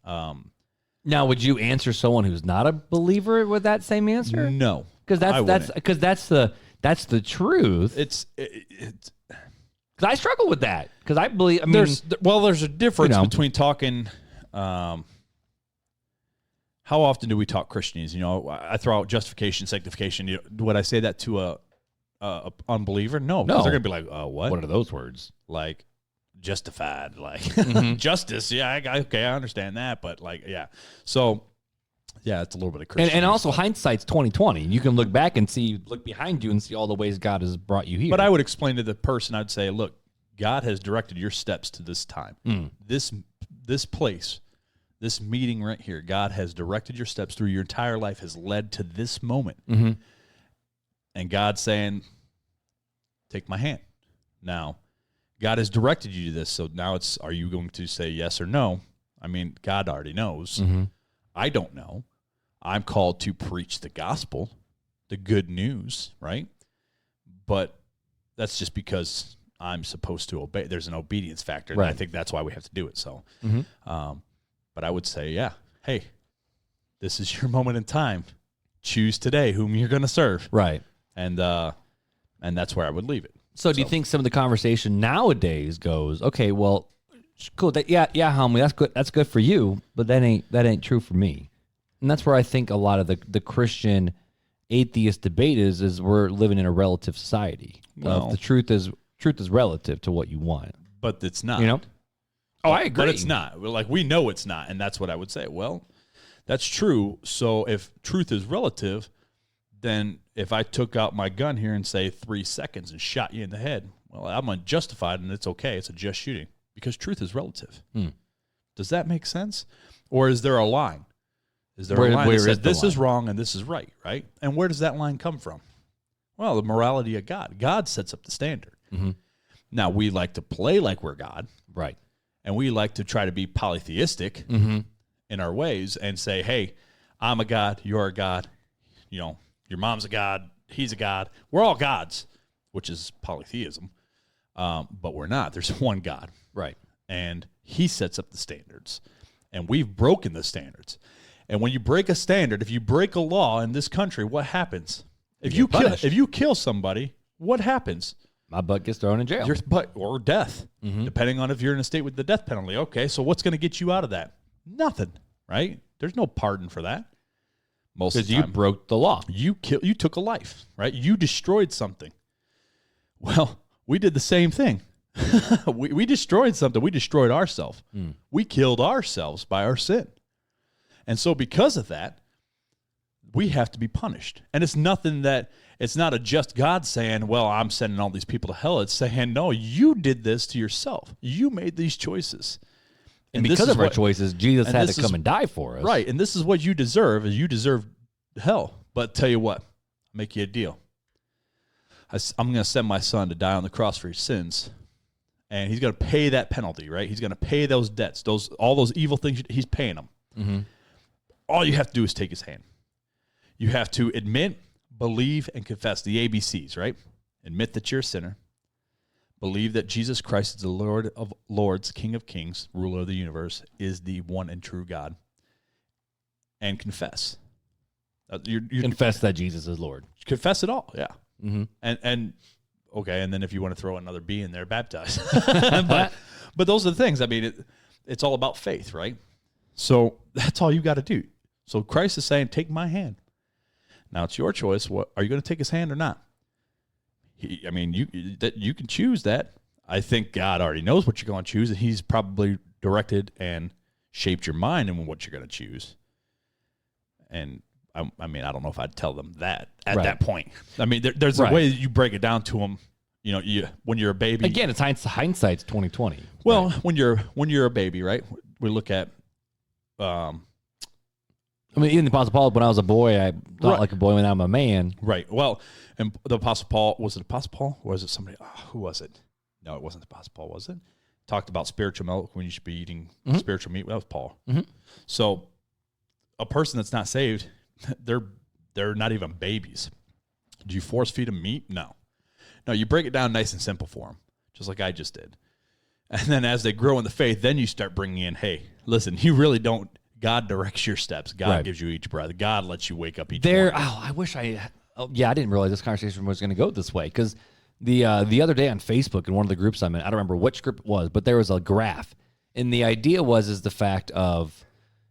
Speaker 1: Now, would you answer someone who's not a believer with that same answer?
Speaker 2: No,
Speaker 1: because that's the truth.
Speaker 2: It's
Speaker 1: because I struggle with that because I believe. I mean,
Speaker 2: there's a difference between talking. How often do we talk Christianese? I throw out justification, sanctification. Would I say that to a unbeliever? No, because they're gonna be like, what?
Speaker 1: What are those words?
Speaker 2: Like justified, like
Speaker 3: Justice.
Speaker 2: Yeah, okay, I understand that, but yeah. So yeah, it's a little bit of Christian.
Speaker 1: And also hindsight's 20/20. You can look back and look behind you and see all the ways God has brought you here.
Speaker 2: But I would explain to the person, I'd say, look, God has directed your steps to this time. This place, this meeting right here, God has directed your steps through your entire life, has led to this moment.
Speaker 1: Mm-hmm.
Speaker 2: And God's saying, take my hand. Now, God has directed you to this, so now are you going to say yes or no? I mean, God already knows.
Speaker 1: Mm-hmm.
Speaker 2: I don't know. I'm called to preach the gospel, the good news, right? But that's just because I'm supposed to obey. There's an obedience factor, and
Speaker 1: right.
Speaker 2: I think that's why we have to do it. So,
Speaker 1: Mm-hmm.
Speaker 2: But I would say, yeah, hey, this is your moment in time. Choose today whom you're going to serve.
Speaker 1: Right.
Speaker 2: And that's where I would leave it.
Speaker 1: So do you think some of the conversation nowadays goes, okay, well, cool, yeah, homie, that's good for you, but that ain't true for me. And that's where I think a lot of the Christian atheist debate is we're living in a relative society.
Speaker 2: Well,
Speaker 1: the truth is relative to what you want.
Speaker 2: But it's not.
Speaker 1: Oh, I agree.
Speaker 2: But it's not. Like, we know it's not, and that's what I would say. Well, that's true. So if truth is relative, then if I took out my gun here and say 3 seconds and shot you in the head, well, I'm unjustified and it's okay. It's a just shooting because truth is relative. Does that make sense? Or is there a line? Is there a line that says this is wrong and this is right, right? And where does that line come from? Well, the morality of God. God sets up the standard.
Speaker 1: Mm-hmm.
Speaker 2: Now, we like to play like we're God.
Speaker 1: Right.
Speaker 2: And we like to try to be polytheistic in our ways and say, hey, I'm a God, you're a God, your mom's a God, he's a God. We're all gods, which is polytheism. But we're not. There's one God.
Speaker 1: Right.
Speaker 2: And he sets up the standards. And we've broken the standards. And when you break a standard, if you break a law in this country, what happens? If you kill somebody, what happens?
Speaker 1: My butt gets thrown in jail.
Speaker 2: Your butt or death, depending on if you're in a state with the death penalty. Okay, so what's going to get you out of that? Nothing, right? There's no pardon for that. Most of the time.
Speaker 1: Because you broke the law.
Speaker 2: You took a life, right? You destroyed something. Well, we did the same thing. we destroyed something. We destroyed ourselves. We killed ourselves by our sin. And so because of that, we have to be punished. And it's not a just God saying, well, I'm sending all these people to hell. It's saying, no, you did this to yourself. You made these choices.
Speaker 1: And because of our choices, Jesus had to come and die for us.
Speaker 2: Right. And this is what you deserve. You deserve hell. But tell you what, I'll make you a deal. I'm going to send my son to die on the cross for his sins. And he's going to pay that penalty, right? He's going to pay those debts, all those evil things. He's paying them.
Speaker 1: Mm-hmm.
Speaker 2: All you have to do is take his hand. You have to admit, believe, and confess the ABCs, right? Admit that you're a sinner. Believe that Jesus Christ is the Lord of Lords, King of Kings, ruler of the universe, is the one and true God. And confess. Confess
Speaker 1: that Jesus is Lord.
Speaker 2: Confess it all, yeah.
Speaker 1: Mm-hmm.
Speaker 2: And then if you want to throw another B in there, baptize. but those are the things. I mean, it's all about faith, right? So that's all you got to do. So Christ is saying, take my hand. Now it's your choice. What are you going to take his hand or not? You can choose that. I think God already knows what you're going to choose, and he's probably directed and shaped your mind in what you're going to choose. And I don't know if I'd tell them that at that point. I mean, there's a way that you break it down to them. You know, when you're a baby.
Speaker 1: Again, it's hindsight's 20/20.
Speaker 2: Well, when you're a baby, right? We look at.
Speaker 1: Even the Apostle Paul, when I was a boy, I thought like a boy when I'm a man.
Speaker 2: Right. Well, and the Apostle Paul, was it Apostle Paul? Or was it somebody? Who was it? No, it wasn't the Apostle Paul, was it? Talked about spiritual milk when you should be eating spiritual meat. That was Paul. Mm-hmm. So a person that's not saved, they're not even babies. Do you force feed them meat? No. No, you break it down nice and simple for them, just like I just did. And then as they grow in the faith, then you start bringing in, hey, listen, you really don't. God directs your steps. God gives you each breath. God lets you wake up each morning.
Speaker 1: I didn't realize this conversation was going to go this way, because the other day on Facebook in one of the groups I'm in, I don't remember which group it was, but there was a graph, and the idea is the fact of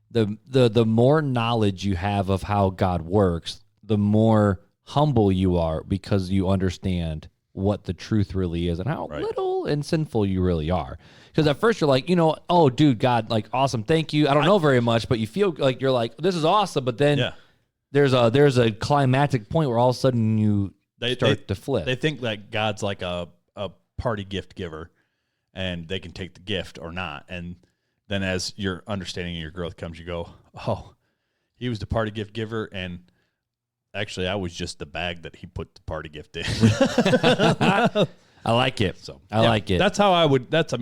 Speaker 1: the more knowledge you have of how God works, the more humble you are, because you understand what the truth really is and how little and sinful you really are. Because at first you're like, oh, dude, God, like, awesome, thank you. I don't know very much, but you feel like you're like, this is awesome. But then there's a climactic point where all of a sudden you start to flip.
Speaker 2: They think that God's like a party gift giver, and they can take the gift or not. And then as your understanding and your growth comes, you go, oh, he was the party gift giver, and actually I was just the bag that he put the party gift in.
Speaker 1: I like it.
Speaker 2: So
Speaker 1: I like it.
Speaker 2: That's how I would. That's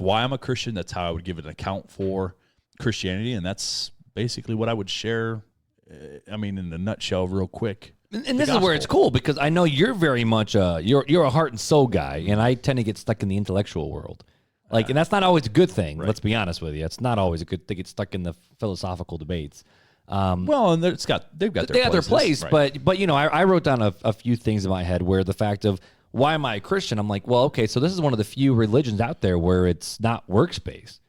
Speaker 2: why I'm a Christian. That's how I would give an account for Christianity, and that's basically what I would share. In a nutshell, real quick.
Speaker 1: And this is where it's cool, because I know you're very much you're a heart and soul guy, and I tend to get stuck in the intellectual world. And that's not always a good thing. Right. Let's be honest with you. It's not always a good thing to get stuck in the philosophical debates.
Speaker 2: And they've got their place.
Speaker 1: Right. But I wrote down a few things in my head where the fact of, why am I a Christian? I'm like, well, okay, so this is one of the few religions out there where it's not works-based.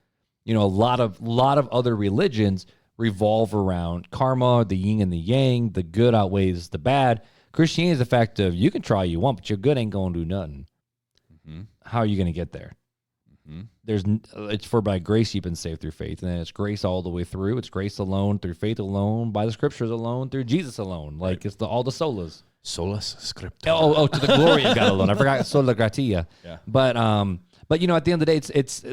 Speaker 1: A lot of other religions revolve around karma, the yin and the yang, the good outweighs the bad. Christianity is the fact of, you can try all you want, but your good ain't going to do nothing. Mm-hmm. How are you going to get there? Mm-hmm. It's for by grace you've been saved through faith, and then it's grace all the way through. It's grace alone, through faith alone, by the scriptures alone, through Jesus alone. It's all the solas.
Speaker 2: Solus scriptura.
Speaker 1: Oh, to the glory of God alone. I forgot sola gratia. Yeah. But at the end of the day,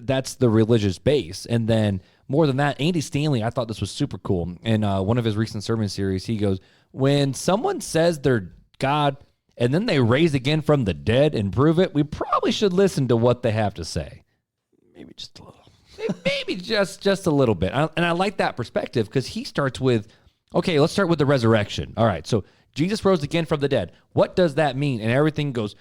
Speaker 1: that's the religious base. And then more than that, Andy Stanley, I thought this was super cool. In one of his recent sermon series, he goes, when someone says they're God and then they raise again from the dead and prove it, we probably should listen to what they have to say.
Speaker 2: Maybe just a little.
Speaker 1: Maybe just a little bit. And I like that perspective, because he starts with, okay, let's start with the resurrection. All right, so Jesus rose again from the dead. What does that mean? And everything goes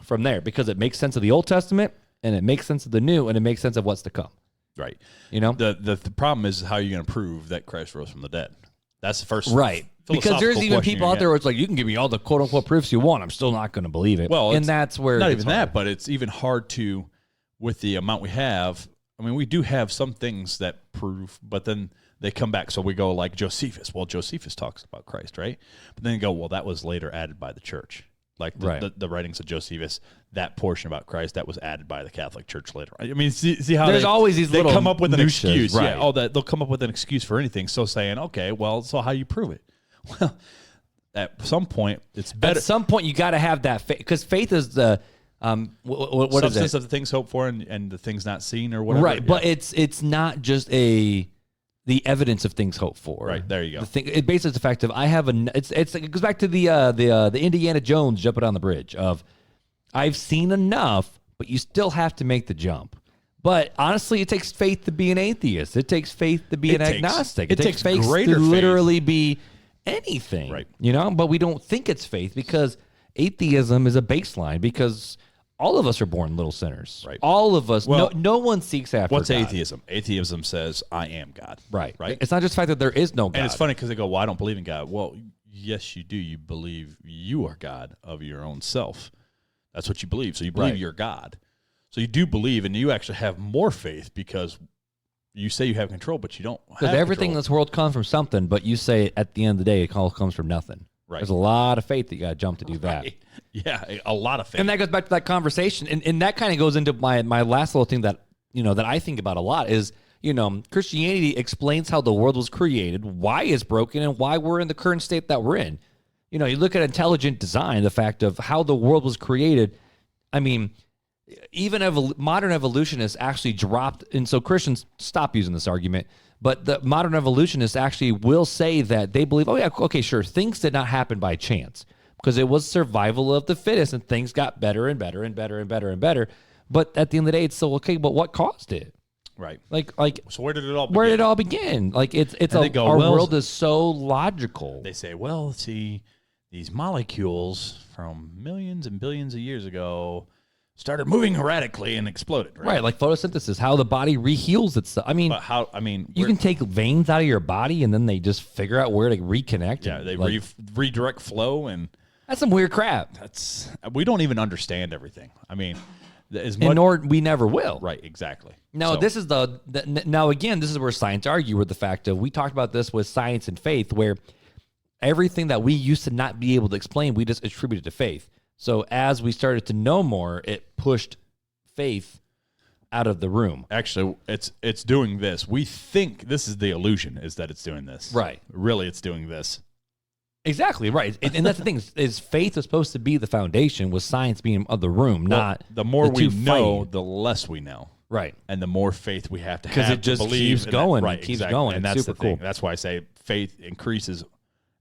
Speaker 1: from there, because it makes sense of the Old Testament, and it makes sense of the New, and it makes sense of what's to come.
Speaker 2: Right. The problem is how you're going to prove that Christ rose from the dead. That's the first
Speaker 1: because there's even people out there where it's like, you can give me all the quote unquote proofs you want, I'm still not going to believe it.
Speaker 2: Well,
Speaker 1: and that's where
Speaker 2: not even that, but it's even hard to, with the amount we have. We do have some things that prove, but then they come back. So we go like Josephus. Well, Josephus talks about Christ, right? But then you go, well, that was later added by the church. Like the writings of Josephus, that portion about Christ, that was added by the Catholic Church later. See how
Speaker 1: there's always these little
Speaker 2: come up with an
Speaker 1: niches,
Speaker 2: excuse.
Speaker 1: Right.
Speaker 2: Yeah, they'll come up with an excuse for anything. So saying, okay, well, so how you prove it? Well, at some point, it's better.
Speaker 1: At some point, you got to have that faith, because faith is the what
Speaker 2: substance
Speaker 1: is it?
Speaker 2: of the things hoped for and the things not seen, or whatever.
Speaker 1: Right, but it's not just the evidence of things hoped for.
Speaker 2: Right, there you go.
Speaker 1: It basically is the fact of, I have it goes back to the Indiana Jones jumping on the bridge of, I've seen enough, but you still have to make the jump. But honestly, it takes faith to be an atheist. It takes faith to be an agnostic. It takes faith to literally be anything.
Speaker 2: Right.
Speaker 1: But we don't think it's faith, because atheism is a baseline, because all of us are born little sinners.
Speaker 2: Right.
Speaker 1: All of us. Well, no one seeks after
Speaker 2: what's
Speaker 1: God.
Speaker 2: atheism? Atheism says, I am God.
Speaker 1: Right.
Speaker 2: Right.
Speaker 1: It's not just the fact that there is no God.
Speaker 2: And it's funny because they go, well, I don't believe in God. Well, yes, you do. You believe you are God of your own self. That's what you believe. So you believe you're God. So you do believe, and you actually have more faith because you say you have control, but you don't have
Speaker 1: Because everything in
Speaker 2: control.
Speaker 1: this world comes from something, but you say at the end of the day, it all comes from nothing.
Speaker 2: Right.
Speaker 1: There's a lot of faith that you got to jump to do that.
Speaker 2: Right. Yeah, a lot of faith.
Speaker 1: And that goes back to that conversation. And that kind of goes into my last little thing that, that I think about a lot is, Christianity explains how the world was created, why it's broken, and why we're in the current state that we're in. You look at intelligent design, the fact of how the world was created. I mean, even modern evolutionists actually dropped, and so Christians stop using this argument, but the modern evolutionists actually will say that they believe, oh yeah, okay, sure, things did not happen by chance because it was survival of the fittest and things got better and better and better and better and better. But at the end of the day, it's still okay, but what caused it?
Speaker 2: Right.
Speaker 1: Like.
Speaker 2: So where did it all begin?
Speaker 1: Where did it all begin? Like our world is so logical.
Speaker 2: They say, well, see, these molecules from millions and billions of years ago started moving erratically and exploded.
Speaker 1: Right, like photosynthesis, how the body reheals itself. I mean, you can take veins out of your body and then they just figure out where to reconnect.
Speaker 2: Yeah, they redirect flow, and
Speaker 1: that's some weird crap.
Speaker 2: We don't even understand everything. I mean,
Speaker 1: nor we never will.
Speaker 2: Right, exactly.
Speaker 1: Now, this is now again, this is where science argue with the fact of, we talked about this with science and faith, where everything that we used to not be able to explain, we just attributed to faith. So as we started to know more, it pushed faith out of the room.
Speaker 2: Actually, it's doing this. We think this is the illusion, is that it's doing this.
Speaker 1: Right.
Speaker 2: Really, it's doing this.
Speaker 1: Exactly, right. And that's the thing, is faith is supposed to be the foundation, with science being of the room, not
Speaker 2: the more we know,
Speaker 1: fighting.
Speaker 2: the less we know.
Speaker 1: Right.
Speaker 2: And the more faith we have to have.
Speaker 1: Because it just keeps going.
Speaker 2: Right,
Speaker 1: it keeps
Speaker 2: exactly.
Speaker 1: going.
Speaker 2: And
Speaker 1: it's
Speaker 2: that's
Speaker 1: super
Speaker 2: the thing.
Speaker 1: cool.
Speaker 2: That's why I say faith increases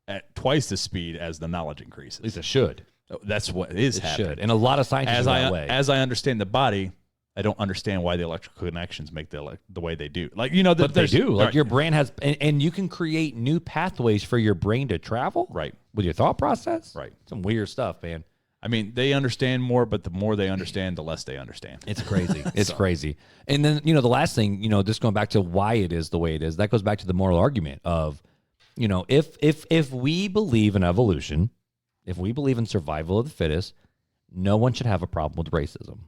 Speaker 2: at twice the speed as the knowledge increases.
Speaker 1: At least it should.
Speaker 2: That's what is happening.
Speaker 1: Should. And a lot of scientists are that way.
Speaker 2: As I understand the body, I don't understand why the electrical connections make the way they do. Like,
Speaker 1: but they do. Like, your brain has, and you can create new pathways for your brain to travel.
Speaker 2: Right.
Speaker 1: With your thought process.
Speaker 2: Right.
Speaker 1: Some weird stuff, man.
Speaker 2: I mean, they understand more, but the more they understand, the less they understand.
Speaker 1: It's crazy. It's crazy. And then, the last thing, just going back to why it is the way it is, that goes back to the moral argument of, if we believe in evolution, if we believe in survival of the fittest, no one should have a problem with racism.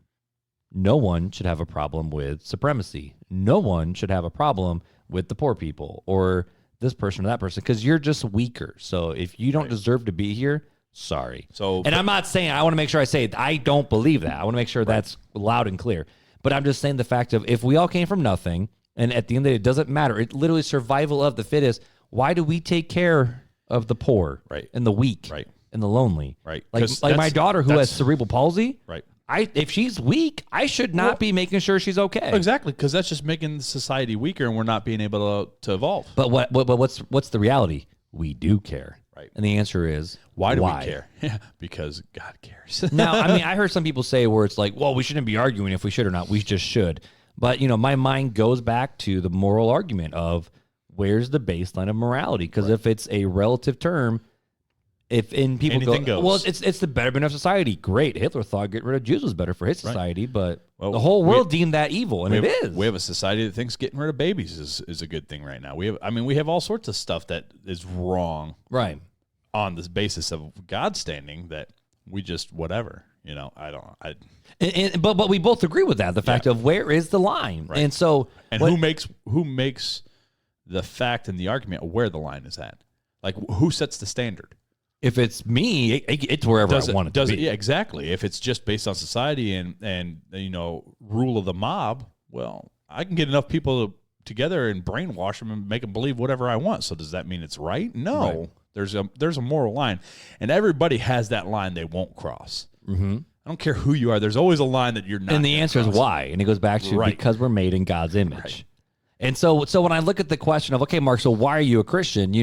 Speaker 1: No one should have a problem with supremacy. No one should have a problem with the poor people or this person or that person, because you're just weaker. So if you don't deserve to be here, sorry. And I'm not saying, I want to make sure I say it, I don't believe that. I want to make sure that's loud and clear. But I'm just saying the fact of, if we all came from nothing, and at the end of the day, it doesn't matter. It's literally survival of the fittest. Why do we take care of the poor and the weak and the lonely?
Speaker 2: Right.
Speaker 1: Like my daughter who has cerebral palsy.
Speaker 2: Right.
Speaker 1: If she's weak, I should not be making sure she's okay.
Speaker 2: Exactly, because that's just making society weaker, and we're not being able to evolve.
Speaker 1: But what's the reality? We do care.
Speaker 2: Right.
Speaker 1: And the answer is,
Speaker 2: why do we care? Yeah, because God cares.
Speaker 1: Now, I mean, I heard some people say where it's like, well, we shouldn't be arguing if we should or not. We just should. But, my mind goes back to the moral argument of, where's the baseline of morality? Because if it's a relative term, people
Speaker 2: anything goes.
Speaker 1: Well, it's the betterment of society. Great. Hitler thought getting rid of Jews was better for his society, but
Speaker 2: well,
Speaker 1: the whole world deemed that evil, and it is.
Speaker 2: We have a society that thinks getting rid of babies is a good thing right now. We have all sorts of stuff that is wrong,
Speaker 1: right,
Speaker 2: on this basis of God standing, that we just whatever.
Speaker 1: But we both agree with that. The fact of, where is the line,
Speaker 2: right.
Speaker 1: And so,
Speaker 2: who makes the fact and the argument of where the line is at? Like, who sets the standard?
Speaker 1: If it's me, it's wherever I want it to be.
Speaker 2: Yeah, exactly. If it's just based on society and rule of the mob, well, I can get enough people together and brainwash them and make them believe whatever I want. So does that mean it's right? No. Right. There's a moral line, and everybody has that line they won't cross.
Speaker 1: Mm-hmm.
Speaker 2: I don't care who you are. There's always a line that you're not.
Speaker 1: And the answer is why, and it goes back to because we're made in God's image. Right. And so when I look at the question of, okay, Mark, so why are you a Christian?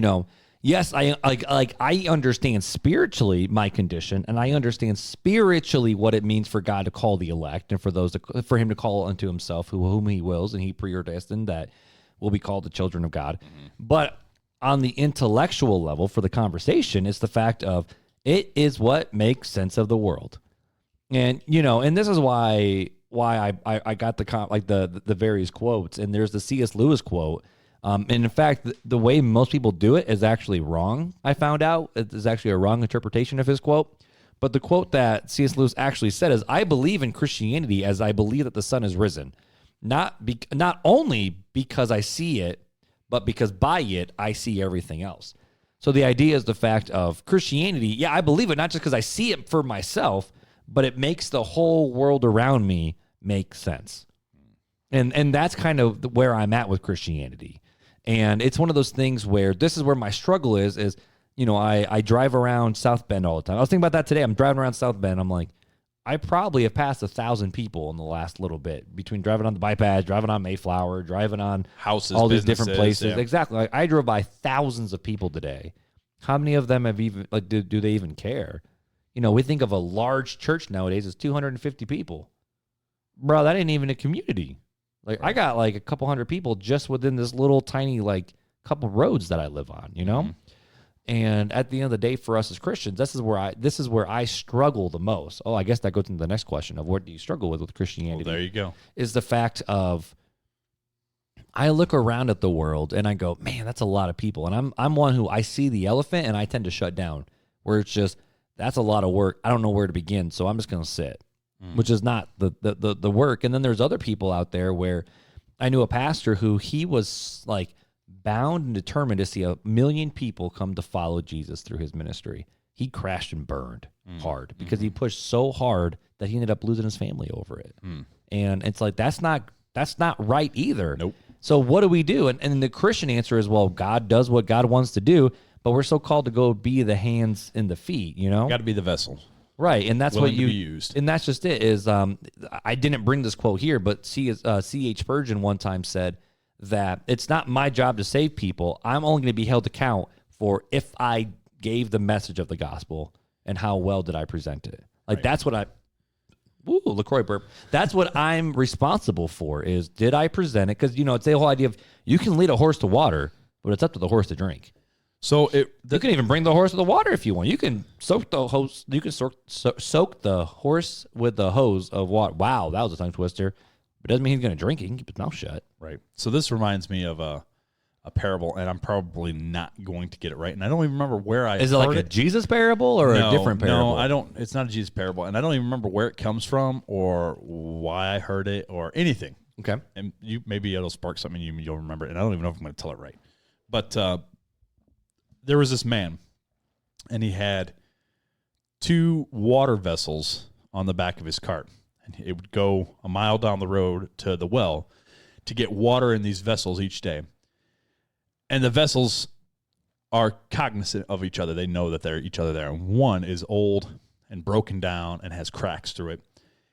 Speaker 1: Yes, I understand spiritually my condition, and I understand spiritually what it means for God to call the elect, and for Him to call unto Himself whom He wills, and He preordestined that will be called the children of God. Mm-hmm. But on the intellectual level, for the conversation, it's the fact of, it is what makes sense of the world, and and this is why I got the various quotes, and there's the C.S. Lewis quote. And in fact, the way most people do it is actually wrong. I found out it is actually a wrong interpretation of his quote. But the quote that C.S. Lewis actually said is, I believe in Christianity as I believe that the sun is risen. Not only because I see it, but because by it, I see everything else. So the idea is the fact of Christianity. Yeah, I believe it, not just because I see it for myself, but it makes the whole world around me make sense. And that's kind of where I'm at with Christianity. And it's one of those things where this is where my struggle is, I drive around South Bend all the time. I was thinking about that today. I'm driving around South Bend. I'm like, I probably have passed 1,000 people in the last little bit between driving on the bypass, driving on Mayflower, driving on
Speaker 2: houses,
Speaker 1: all these different places.
Speaker 2: Yeah.
Speaker 1: Exactly. Like, I drove by thousands of people today. How many of them have even, like, do they even care? We think of a large church nowadays as 250 people. Bro, that ain't even a community. Like, right. I got like a couple hundred people just within this little tiny, like, couple roads that I live on, Mm-hmm. And at the end of the day, for us as Christians, this is where I struggle the most. Oh, I guess that goes into the next question of what do you struggle with Christianity?
Speaker 2: Well, there you go.
Speaker 1: Is the fact of I look around at the world and I go, man, that's a lot of people. And I'm one who I see the elephant and I tend to shut down, where it's just, that's a lot of work. I don't know where to begin, so I'm just going to sit, which is not the work. And then there's other people out there where I knew a pastor who he was like bound and determined to see 1 million people come to follow Jesus through his ministry. He crashed and burned hard because he pushed so hard that he ended up losing his family over it. And it's like, that's not right either.
Speaker 2: Nope.
Speaker 1: So what do we do? And the Christian answer is, well, God does what God wants to do, but we're so called to go be the hands and the feet,
Speaker 2: Got to be the vessel.
Speaker 1: Right, and that's
Speaker 2: willing
Speaker 1: what you
Speaker 2: to be used.
Speaker 1: And that's just it. Is I didn't bring this quote here, but C.H. Spurgeon one time said that it's not my job to save people. I'm only going to be held to account for if I gave the message of the gospel and how well did I present it. Like, right. That's what LaCroix burp. That's what I'm responsible for, is did I present it? Because, it's the whole idea of you can lead a horse to water, but it's up to the horse to drink.
Speaker 2: So you
Speaker 1: can even bring the horse to the water if you want. You can soak the hose. You can soak the horse with the hose of water. Wow, that was a tongue twister. But it doesn't mean he's going to drink it. He can keep his mouth shut.
Speaker 2: Right. So this reminds me of a parable, and I'm probably not going to get it right. And I don't even remember where I
Speaker 1: Is it like a Jesus parable or a different parable?
Speaker 2: No, I don't. It's not a Jesus parable, and I don't even remember where it comes from or why I heard it or anything.
Speaker 1: Okay.
Speaker 2: And maybe it'll spark something you'll remember, and I don't even know if I'm going to tell it right. But there was this man, and he had 2 water vessels on the back of his cart. And it would go a mile down the road to the well to get water in these vessels each day. And the vessels are cognizant of each other. They know that they're each other there. And one is old and broken down and has cracks through it.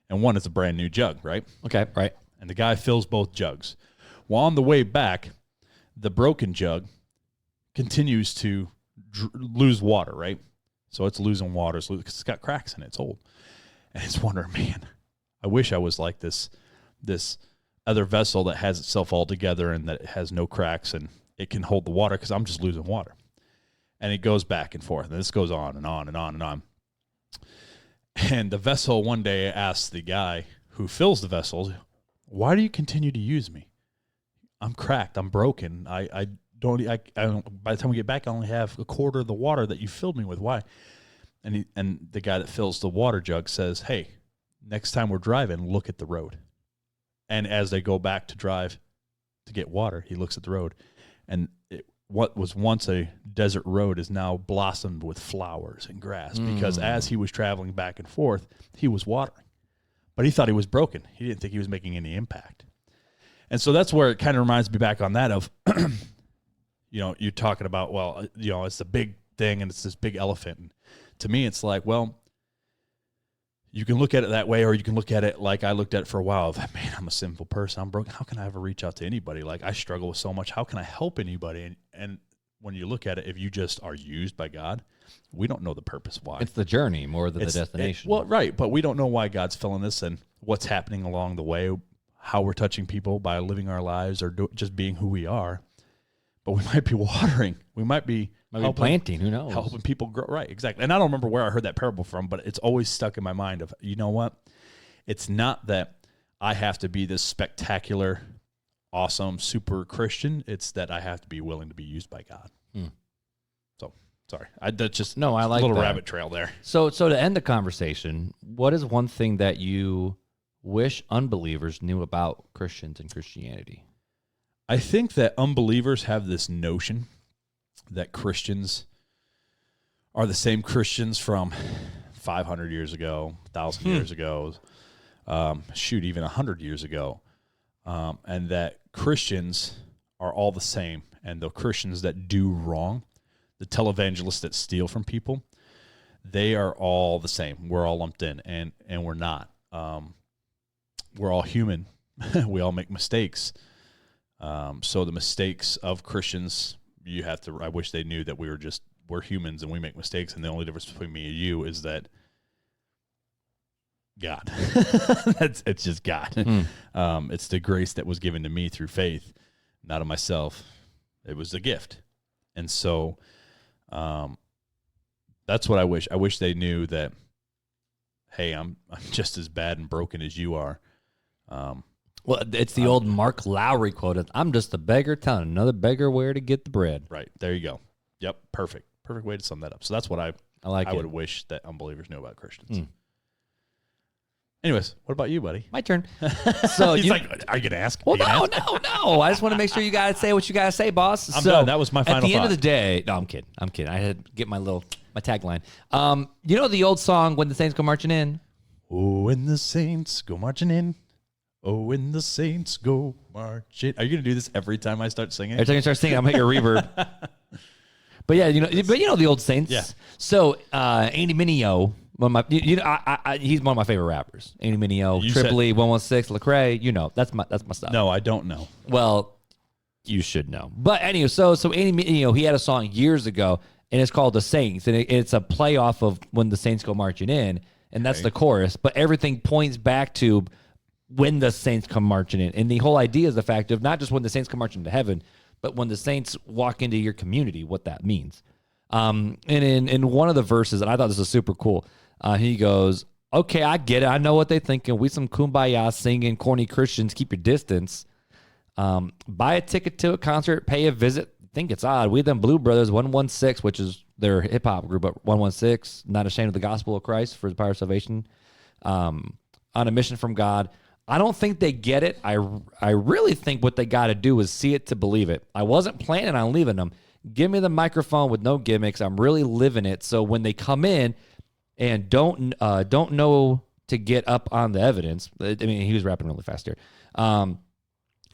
Speaker 2: And one is a brand new jug, right?
Speaker 1: Okay, right.
Speaker 2: And the guy fills both jugs. Well, on the way back, the broken jug continues to lose water, right? So it's losing water because it's got cracks in it. It's old. And it's wondering, man, I wish I was like this other vessel that has itself all together and that it has no cracks and it can hold the water, because I'm just losing water. And it goes back and forth. And this goes on and on and on and on. And the vessel one day asks the guy who fills the vessels, why do you continue to use me? I'm cracked. I'm broken. I don't, by the time we get back, I only have a quarter of the water that you filled me with. Why? And the guy that fills the water jug says, hey, next time we're driving, look at the road. And as they go back to drive to get water, he looks at the road. And what was once a desert road is now blossomed with flowers and grass, because as he was traveling back and forth, he was watering. But he thought he was broken. He didn't think he was making any impact. And so that's where it kind of reminds me back on that of, you're talking about, well, it's a big thing and it's this big elephant. And to me, it's like, well, you can look at it that way, or you can look at it like I looked at it for a while of, man, I'm a sinful person. I'm broken. How can I ever reach out to anybody? Like, I struggle with so much. How can I help anybody? And when you look at it, if you just are used by God, we don't know the purpose why.
Speaker 1: It's the journey more than the destination.
Speaker 2: Well, right. But we don't know why God's filling this and what's happening along the way, how we're touching people by living our lives or just being who we are. But we might be watering. We might be
Speaker 1: planting. Who knows?
Speaker 2: Helping people grow. Right, exactly. And I don't remember where I heard that parable from, but it's always stuck in my mind of, you know what? It's not that I have to be this spectacular, awesome, super Christian. It's that I have to be willing to be used by God. So, sorry. That's just
Speaker 1: I like
Speaker 2: a little
Speaker 1: that.
Speaker 2: rabbit trail there.
Speaker 1: So to end the conversation, what is one thing that you wish unbelievers knew about Christians and Christianity?
Speaker 2: I think that unbelievers have this notion that Christians are the same Christians from 500 years ago, 1,000 years ago, even 100 years ago, and that Christians are all the same, and the Christians that do wrong, the televangelists that steal from people, they are all the same. We're all lumped in, and we're not. We're all human. We all make mistakes. So the mistakes of Christians, I wish they knew that we're humans and we make mistakes, and the only difference between me and you is that God. It's just God. It's the grace that was given to me through faith, not of myself. It was a gift. And so that's what I wish. I wish they knew that, hey, I'm just as bad and broken as you are.
Speaker 1: Well, it's the old Mark Lowry quote. I'm just a beggar telling another beggar where to get the bread.
Speaker 2: Right. There you go. Yep. Perfect. Perfect way to sum that up. So that's what I would wish that unbelievers knew about Christians. Anyways, what about you, buddy?
Speaker 1: My turn. So
Speaker 2: He's like, are you going to ask?
Speaker 1: Well, no. I just want to make sure you guys say what you guys say, boss.
Speaker 2: I'm done. That was my final
Speaker 1: thought. At the end
Speaker 2: thought.
Speaker 1: of the day, no, I'm kidding. I had to get my tagline. You know the old song, When the Saints Go Marching In?
Speaker 2: Oh, when the saints go marching in. Oh, when the saints go marching. Are you going to do this every time I start singing?
Speaker 1: Every time you start singing, I'm going to hit your reverb. But yeah, you know the old Saints.
Speaker 2: Yeah.
Speaker 1: So Andy Mineo, he's one of my favorite rappers. Andy Mineo, Triple E, 116, Lecrae. That's my stuff.
Speaker 2: No, I don't know.
Speaker 1: Well, you should know. But anyway, so Andy Mineo, he had a song years ago, and it's called The Saints, and it's a play off of When the Saints Go Marching In, and that's the chorus. But everything points back to when the saints come marching in. And the whole idea is the fact of not just when the saints come marching into heaven, but when the saints walk into your community, what that means. And in one of the verses, and I thought this was super cool, he goes, okay, I get it. I know what they're thinking. We some kumbaya singing, corny Christians, keep your distance. Buy a ticket to a concert, pay a visit. Think it's odd. We them Blue Brothers, 116, which is their hip-hop group, but 116, not ashamed of the gospel of Christ for his power of salvation, on a mission from God. I don't think they get it. I really think what they got to do is see it to believe it. I wasn't planning on leaving them. Give me the microphone with no gimmicks. I'm really living it. So when they come in and don't know to get up on the evidence, I mean, he was rapping really fast here.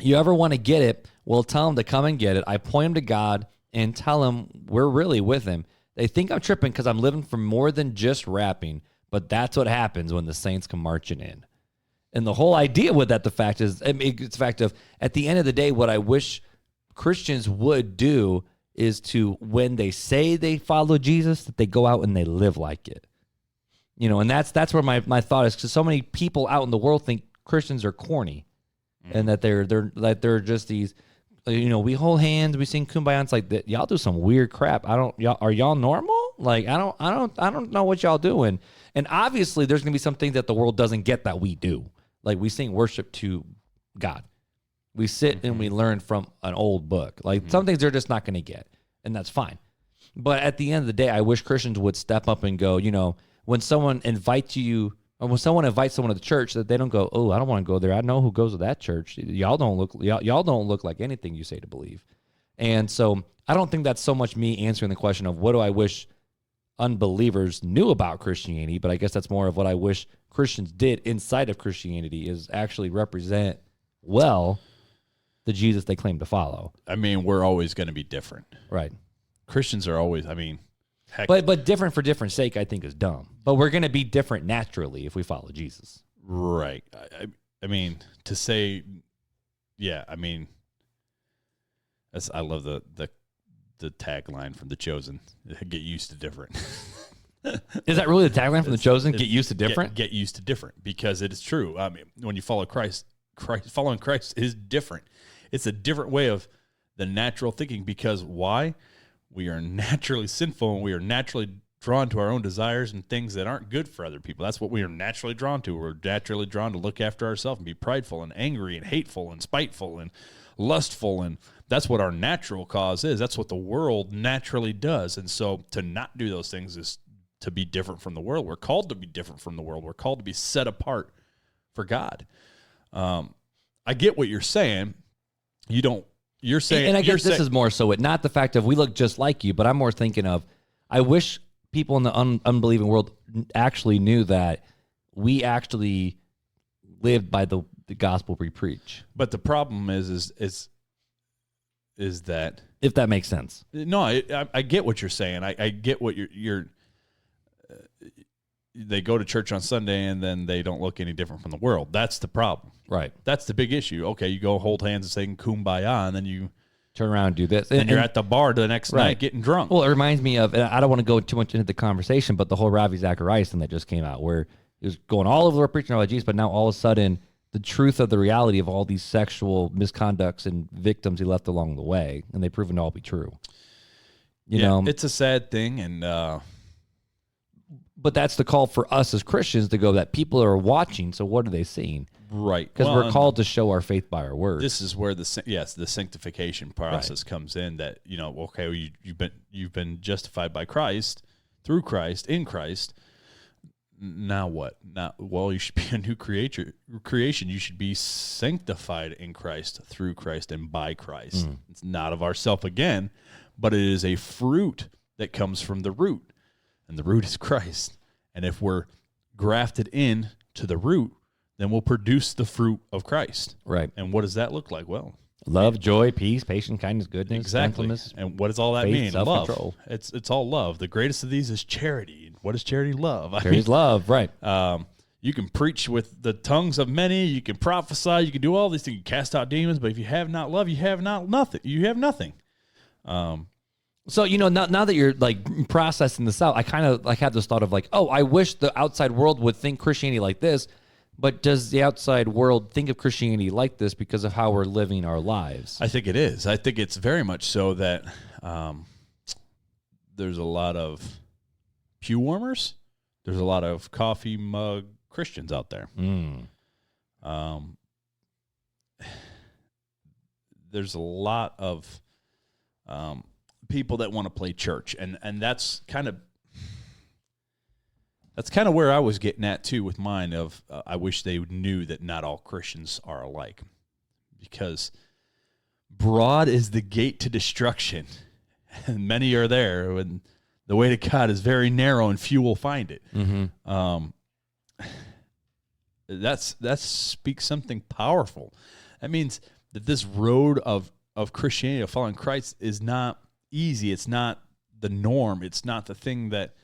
Speaker 1: You ever want to get it? Well, tell them to come and get it. I point them to God and tell them we're really with him. They think I'm tripping because I'm living for more than just rapping, but that's what happens when the saints come marching in. And the whole idea with that, the fact is, it's the fact of, at the end of the day, what I wish Christians would do is to, when they say they follow Jesus, that they go out and they live like it. And that's where my thought is, because so many people out in the world think Christians are corny, and that they're just these, we hold hands, we sing kumbaya. It's like that. Y'all do some weird crap. Are y'all normal? Like I don't know what y'all doing. And obviously, there's gonna be some things that the world doesn't get that we do. Like we sing worship to God. We sit and we learn from an old book. Like some things they're just not going to get, and that's fine. But at the end of the day, I wish Christians would step up and go, when someone invites you, or when someone invites someone to the church, that they don't go, oh, I don't want to go there. I know who goes to that church. Y'all don't look like anything you say to believe. And so I don't think that's so much me answering the question of what do I wish unbelievers knew about Christianity, but I guess that's more of what I wish Christians did inside of Christianity is actually represent well the Jesus they claim to follow.
Speaker 2: I mean, we're always going to be different.
Speaker 1: Right.
Speaker 2: Christians are always, heck.
Speaker 1: But different for different sake, I think, is dumb. But we're going to be different naturally if we follow Jesus.
Speaker 2: Right. I mean, to say, yeah, I mean, I love the tagline from The Chosen. Get used to different.
Speaker 1: Is that really the tagline from The Chosen? Get used to different?
Speaker 2: Get used to different, because it is true. I mean, when you follow Christ, following Christ is different. It's a different way of the natural thinking, because why? We are naturally sinful, and we are naturally drawn to our own desires and things that aren't good for other people. That's what we are naturally drawn to. We're naturally drawn to look after ourselves and be prideful and angry and hateful and spiteful and lustful, and that's what our natural cause is. That's what the world naturally does. And so to not do those things is to be different from the world. We're called to be different from the world. We're called to be set apart for God. I get what you're saying. You don't You're saying,
Speaker 1: and I guess this is more so not the fact of we look just like you, but I'm more thinking of, I wish people in the unbelieving world actually knew that we actually lived by the gospel we preach.
Speaker 2: But the problem is that,
Speaker 1: if that makes sense.
Speaker 2: No, I get what you're saying. I get what you're they go to church on Sunday and then they don't look any different from the world. That's the problem.
Speaker 1: Right.
Speaker 2: That's the big issue. Okay, you go hold hands and say kumbaya, and then you
Speaker 1: turn around and do this.
Speaker 2: And you're at the bar the next night getting drunk.
Speaker 1: Well, it reminds me of, and I don't want to go too much into the conversation, but the whole Ravi Zacharias thing that just came out, where he was going all over the world preaching about Jesus, but now all of a sudden, the truth of the reality of all these sexual misconducts and victims he left along the way, and they've proven to all be true. You know,
Speaker 2: it's a sad thing, and
Speaker 1: but that's the call for us as Christians to go that people are watching. So what are they seeing?
Speaker 2: Right,
Speaker 1: because we're called to show our faith by our words.
Speaker 2: This is where the sanctification process comes in. That you've been justified by Christ, through Christ, in Christ. Now what? You should be a new creation. You should be sanctified in Christ, through Christ, and by Christ. It's not of ourself again, but it is a fruit that comes from the root, and the root is Christ. And if we're grafted in to the root, then we'll produce the fruit of Christ.
Speaker 1: Right.
Speaker 2: And what does that look like? Well,
Speaker 1: love, joy, peace, patience, kindness, goodness, gentleness.
Speaker 2: And what does all that
Speaker 1: faith,
Speaker 2: mean?
Speaker 1: self-control.
Speaker 2: Love. It's all love. The greatest of these is charity. What is charity? Love.
Speaker 1: Charity's love, right.
Speaker 2: You can preach with the tongues of many. You can prophesy. You can do all these things. You can cast out demons. But if you have not love, you have nothing. You have nothing.
Speaker 1: So, now that you're like processing this out, I kind of like have this thought of like, oh, I wish the outside world would think Christianity like this. But does the outside world think of Christianity like this because of how we're living our lives?
Speaker 2: I think it is. I think it's very much so that there's a lot of pew warmers. There's a lot of coffee mug Christians out there. There's a lot of people that want to play church, and that's kind of where I was getting at too with mine. Of I wish they knew that not all Christians are alike, because broad is the gate to destruction, and many are there. And the way to God is very narrow, and few will find it. That speaks something powerful. That means that this road of Christianity, of following Christ, is not easy. It's not the norm. It's not the thing that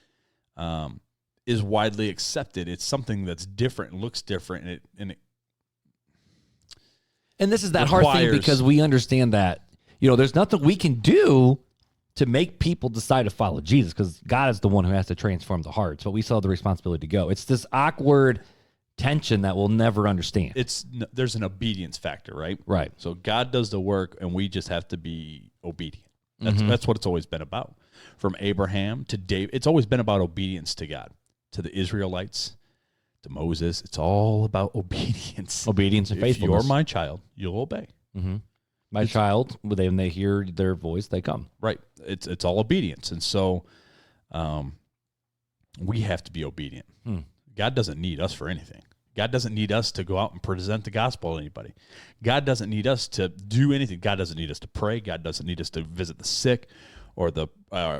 Speaker 2: is widely accepted. It's something that's different and looks different, and
Speaker 1: this is that hard thing, because we understand that there's nothing we can do to make people decide to follow Jesus, because God is the one who has to transform the hearts, but we still have the responsibility to go. It's this awkward tension that we'll never understand.
Speaker 2: There's an obedience factor, right?
Speaker 1: Right.
Speaker 2: So God does the work, and we just have to be obedient. That's what it's always been about. From Abraham to David, it's always been about obedience to God. To the Israelites, to Moses, it's all about obedience.
Speaker 1: Obedience and faithfulness.
Speaker 2: If you're my child, you'll obey.
Speaker 1: My child, when they hear their voice, they come.
Speaker 2: Right. It's all obedience. And so we have to be obedient. God doesn't need us for anything. God doesn't need us to go out and present the gospel to anybody. God doesn't need us to do anything. God doesn't need us to pray. God doesn't need us to visit the sick or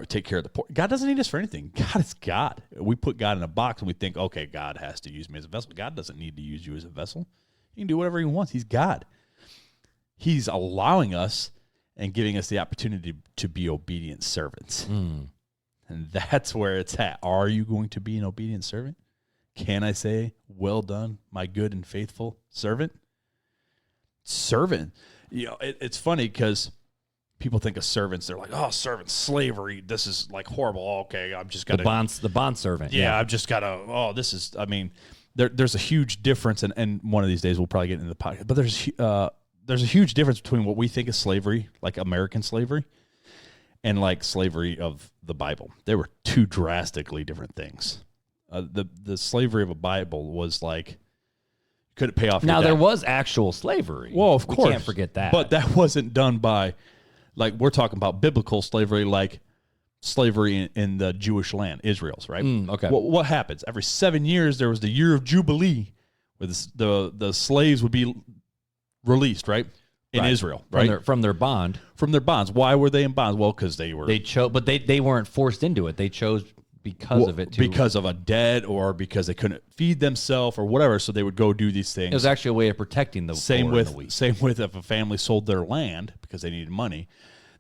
Speaker 2: take care of the poor. God doesn't need us for anything. God is God. We put God in a box and we think, okay, God has to use me as a vessel. God doesn't need to use you as a vessel. He can do whatever he wants. He's God. He's allowing us and giving us the opportunity to be obedient servants. And that's where it's at. Are you going to be an obedient servant? Can I say, well done, my good and faithful servant? Servant. It's funny because people think of servants. They're like, oh, servants, slavery. This is like horrible. Okay, I'm just got to.
Speaker 1: The bond servant.
Speaker 2: Yeah, I've just got to, this is, there's a huge difference. And one of these days we'll probably get into the podcast. But there's a huge difference between what we think is slavery, like American slavery, and like slavery of the Bible. They were two drastically different things. The slavery of a Bible was like, couldn't pay off.
Speaker 1: Now, there was actual slavery.
Speaker 2: Well, of course.
Speaker 1: We can't forget that.
Speaker 2: But that wasn't done by, like, we're talking about biblical slavery, like slavery in the Jewish land, Israel's, right?
Speaker 1: Okay.
Speaker 2: What happens? Every 7 years, there was the year of Jubilee, where the slaves would be released, right? in Israel, right?
Speaker 1: From their bond.
Speaker 2: From their bonds. Why were they in bonds? Well, because they were.
Speaker 1: They chose, but they weren't forced into it. They chose because of it too.
Speaker 2: Because of a debt or because they couldn't feed themselves or whatever, so they would go do these things.
Speaker 1: It was actually a way of protecting the
Speaker 2: same
Speaker 1: poor and the weak.
Speaker 2: Same with if a family sold their land because they needed money,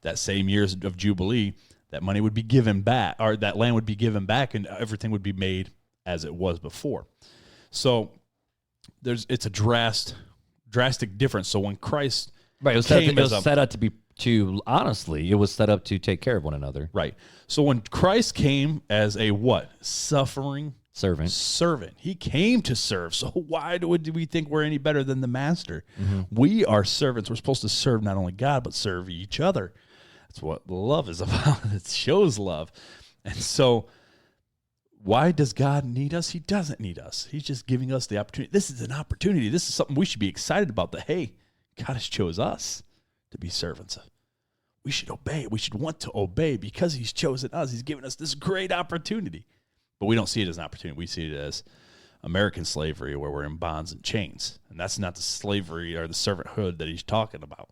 Speaker 2: that same years of Jubilee, that money would be given back, or that land would be given back, and everything would be made as it was before. So it's a drastic difference. So when Christ
Speaker 1: it was set up honestly, it was set up to take care of one another.
Speaker 2: Right. So when Christ came as a what? Suffering servant. He came to serve. So why do we think we're any better than the master? Mm-hmm. We are servants. We're supposed to serve not only God, but serve each other. That's what love is about. It shows love. And so why does God need us? He doesn't need us. He's just giving us the opportunity. This is an opportunity. This is something we should be excited about, that, hey, God has chose us to be servants. We should obey. We should want to obey because he's chosen us. He's given us this great opportunity. But we don't see it as an opportunity. We see it as American slavery, where we're in bonds and chains. And that's not the slavery or the servanthood that he's talking about.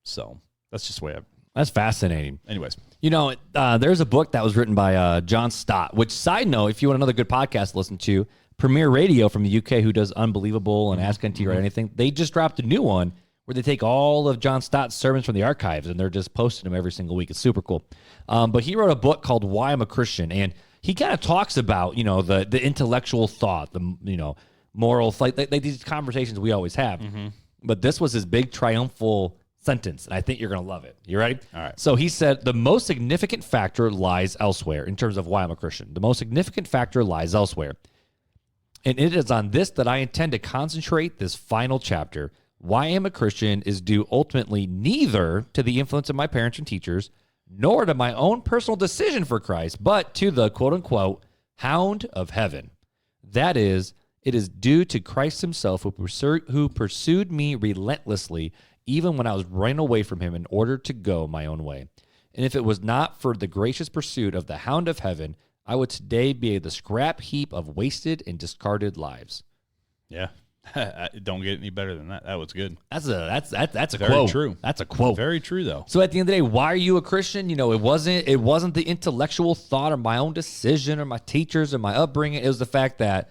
Speaker 2: So that's just the way
Speaker 1: That's fascinating.
Speaker 2: Anyways.
Speaker 1: There's a book that was written by John Stott, which, side note, if you want another good podcast to listen to, Premier Radio from the UK, who does Unbelievable and Ask NT or anything, they just dropped a new one where they take all of John Stott's sermons from the archives and they're just posting them every single week. It's super cool. But he wrote a book called Why I'm a Christian, and he kind of talks about, the intellectual thought, the, moral, like these conversations we always have. Mm-hmm. But this was his big triumphal sentence, and I think you're going to love it. You ready?
Speaker 2: All right.
Speaker 1: So he said, the most significant factor lies elsewhere in terms of why I'm a Christian. The most significant factor lies elsewhere. And it is on this that I intend to concentrate this final chapter. Why I am a Christian is due ultimately neither to the influence of my parents and teachers, nor to my own personal decision for Christ, but to the quote-unquote hound of heaven. That is, it is due to Christ himself who pursued me relentlessly, even when I was running away from him in order to go my own way. And if it was not for the gracious pursuit of the hound of heaven, I would today be the scrap heap of wasted and discarded lives.
Speaker 2: Yeah. Don't get any better than that. That was good.
Speaker 1: That's a
Speaker 2: Very
Speaker 1: quote.
Speaker 2: True.
Speaker 1: That's a quote.
Speaker 2: Very true, though.
Speaker 1: So at the end of the day, why are you a Christian? It wasn't the intellectual thought or my own decision or my teachers or my upbringing. It was the fact that,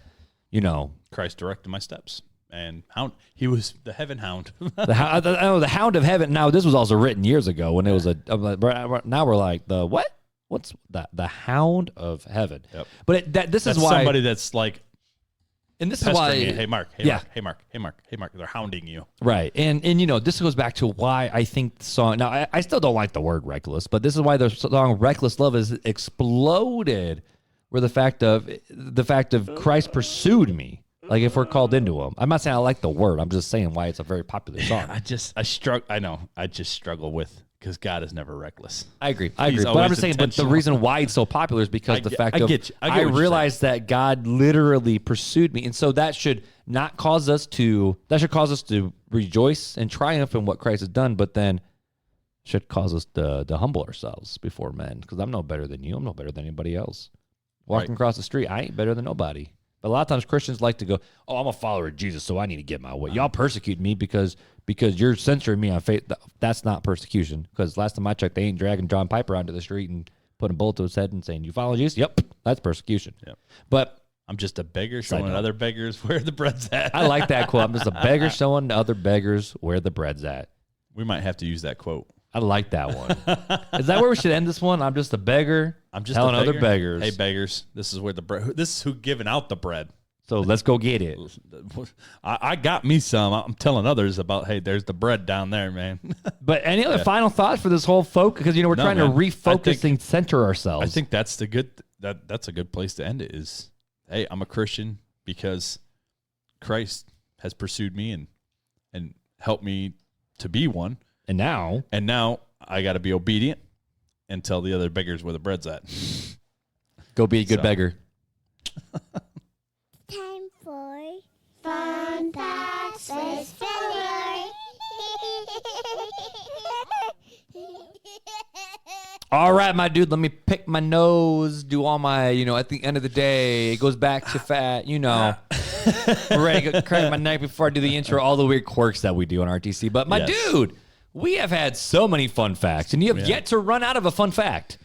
Speaker 2: Christ directed my steps. And he was the heaven hound.
Speaker 1: the hound of heaven. Now, this was also written years ago when it was now we're like, the what? What's that? The hound of heaven. Yep. But this is why
Speaker 2: somebody that's like,
Speaker 1: and this is why,
Speaker 2: hey Mark, they're hounding you,
Speaker 1: right? And this goes back to why I think the song. Now, I still don't like the word reckless, but this is why the song "Reckless Love" is exploded, where the fact of Christ pursued me. Like, if we're called into him, I'm not saying I like the word. I'm just saying why it's a very popular song.
Speaker 2: I just struggle with, because God is never reckless.
Speaker 1: I agree. But I'm just saying, but the rereason why it's so popular is because I realized that God literally pursued me. And so that should cause us to rejoice and triumph in what Christ has done, but then should cause us to humble ourselves before men. Because I'm no better than you. I'm no better than anybody else. Walking across the street, I ain't better than nobody. But a lot of times Christians like to go, oh, I'm a follower of Jesus, so I need to get my way. Y'all persecute me because you're censoring me on faith. That's not persecution. Because last time I checked, they ain't dragging John Piper onto the street and putting a bullet to his head and saying, you follow Jesus? Yep, that's persecution. Yep. But
Speaker 2: I'm just a beggar showing other beggars where the bread's at.
Speaker 1: I like that quote. I'm just a beggar showing other beggars where the bread's at.
Speaker 2: We might have to use that quote.
Speaker 1: I like that one. Is that where we should end this one? I'm just a beggar.
Speaker 2: I'm just
Speaker 1: telling
Speaker 2: a beggar.
Speaker 1: Other beggars.
Speaker 2: Hey, beggars, this is where the bread. This is who giving out the bread.
Speaker 1: So let's go get it.
Speaker 2: I got me some. I'm telling others about, hey, there's the bread down there, man.
Speaker 1: But any other final thoughts for this whole focus? Because we're trying to refocus and center ourselves.
Speaker 2: I think that's that's a good place to end it. Is, hey, I'm a Christian because Christ has pursued me and helped me to be one.
Speaker 1: And now
Speaker 2: I got to be obedient and tell the other beggars where the bread's at.
Speaker 1: Go be a good beggar.
Speaker 3: Time for Fun Facts with Fuller.
Speaker 1: All right, my dude, let me pick my nose, do all my, at the end of the day, it goes back to fat, ready to crack my neck before I do the intro, all the weird quirks that we do on RTC. But my dude, we have had so many fun facts, and you have yet to run out of a fun fact.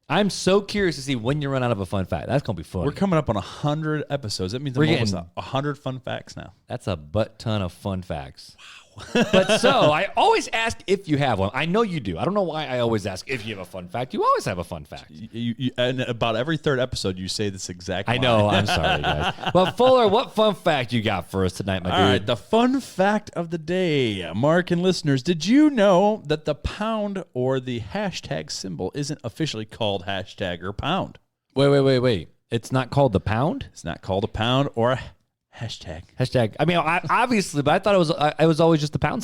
Speaker 1: I'm so curious to see when you run out of a fun fact. That's going to be fun.
Speaker 2: We're coming up on 100 episodes. That means we're almost 100 fun facts now.
Speaker 1: That's a butt ton of fun facts. Wow. But so I always ask if you have one. I know you do. I don't know why I always ask if you have a fun fact. You always have a fun fact.
Speaker 2: And about every third episode, you say this exact line.
Speaker 1: I know. I'm sorry, guys. But Fuller, what fun fact you got for us tonight, my dude?
Speaker 2: All right, the fun fact of the day. Mark and listeners, did you know that the pound or the hashtag symbol isn't officially called hashtag or pound?
Speaker 1: Wait. It's not called the pound?
Speaker 2: It's not called a pound or a hashtag.
Speaker 1: Hashtag. I mean, obviously, but I thought it was always just the pound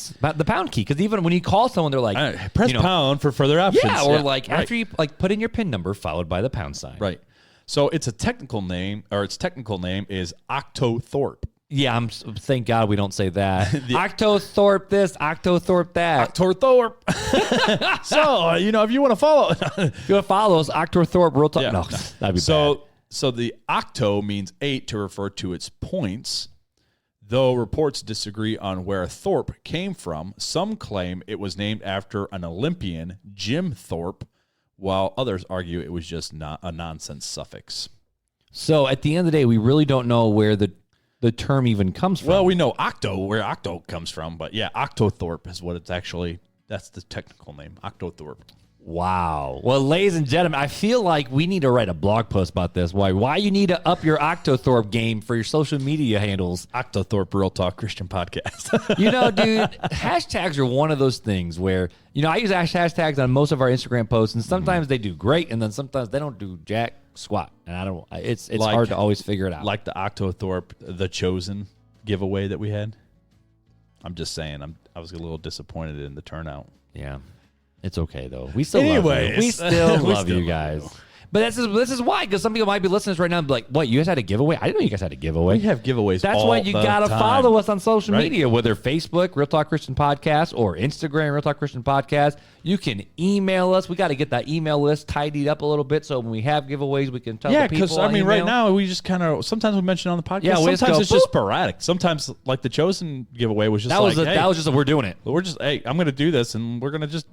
Speaker 1: key. Because even when you call someone, they're like,
Speaker 2: press pound for further options.
Speaker 1: Yeah, or after you put in your PIN number followed by the pound sign.
Speaker 2: Right. So it's a technical name, or its technical name is Octothorpe.
Speaker 1: Yeah, thank God we don't say that. Octothorpe this, Octothorpe that.
Speaker 2: Octothorpe. So, if you want to follow.
Speaker 1: If you want to follow us, Octothorpe, real talk.
Speaker 2: Yeah.
Speaker 1: No, that'd be bad.
Speaker 2: So the octo means 8 to refer to its points. Though reports disagree on where Thorpe came from, some claim it was named after an Olympian, Jim Thorpe, while others argue it was just not a nonsense suffix.
Speaker 1: So at the end of the day, we really don't know where the term even comes from.
Speaker 2: Well, we know where octo comes from, but yeah, Octothorpe is what it's actually, that's the technical name, Octothorpe.
Speaker 1: Wow. Well, ladies and gentlemen, I feel like we need to write a blog post about this. Why you need to up your Octothorpe game for your social media handles.
Speaker 2: Octothorpe Real Talk Christian Podcast.
Speaker 1: Dude, hashtags are one of those things where, I use hashtags on most of our Instagram posts, and sometimes they do great, and then sometimes they don't do jack squat. And it's hard to always figure it out.
Speaker 2: Like the Octothorpe, The Chosen giveaway that we had. I'm just saying, I was a little disappointed in the turnout.
Speaker 1: Yeah. It's okay, though. We still love you. We still love you guys. But this is why, because some people might be listening to this right now and be like, what, you guys had a giveaway? I didn't know you guys had a giveaway.
Speaker 2: We have giveaways.
Speaker 1: That's why you got to follow us on social media, whether Facebook, Real Talk Christian Podcast, or Instagram, Real Talk Christian Podcast. You can email us. We got to get that email list tidied up a little bit so when we have giveaways, we can tell the people.
Speaker 2: Yeah, because, right now, we just kind of, sometimes we mention it on the podcast. Yeah, sometimes it's just sporadic. Sometimes, like the Chosen giveaway was just that was
Speaker 1: just we're doing it.
Speaker 2: We're just, hey, I'm going to do this, and we're going to just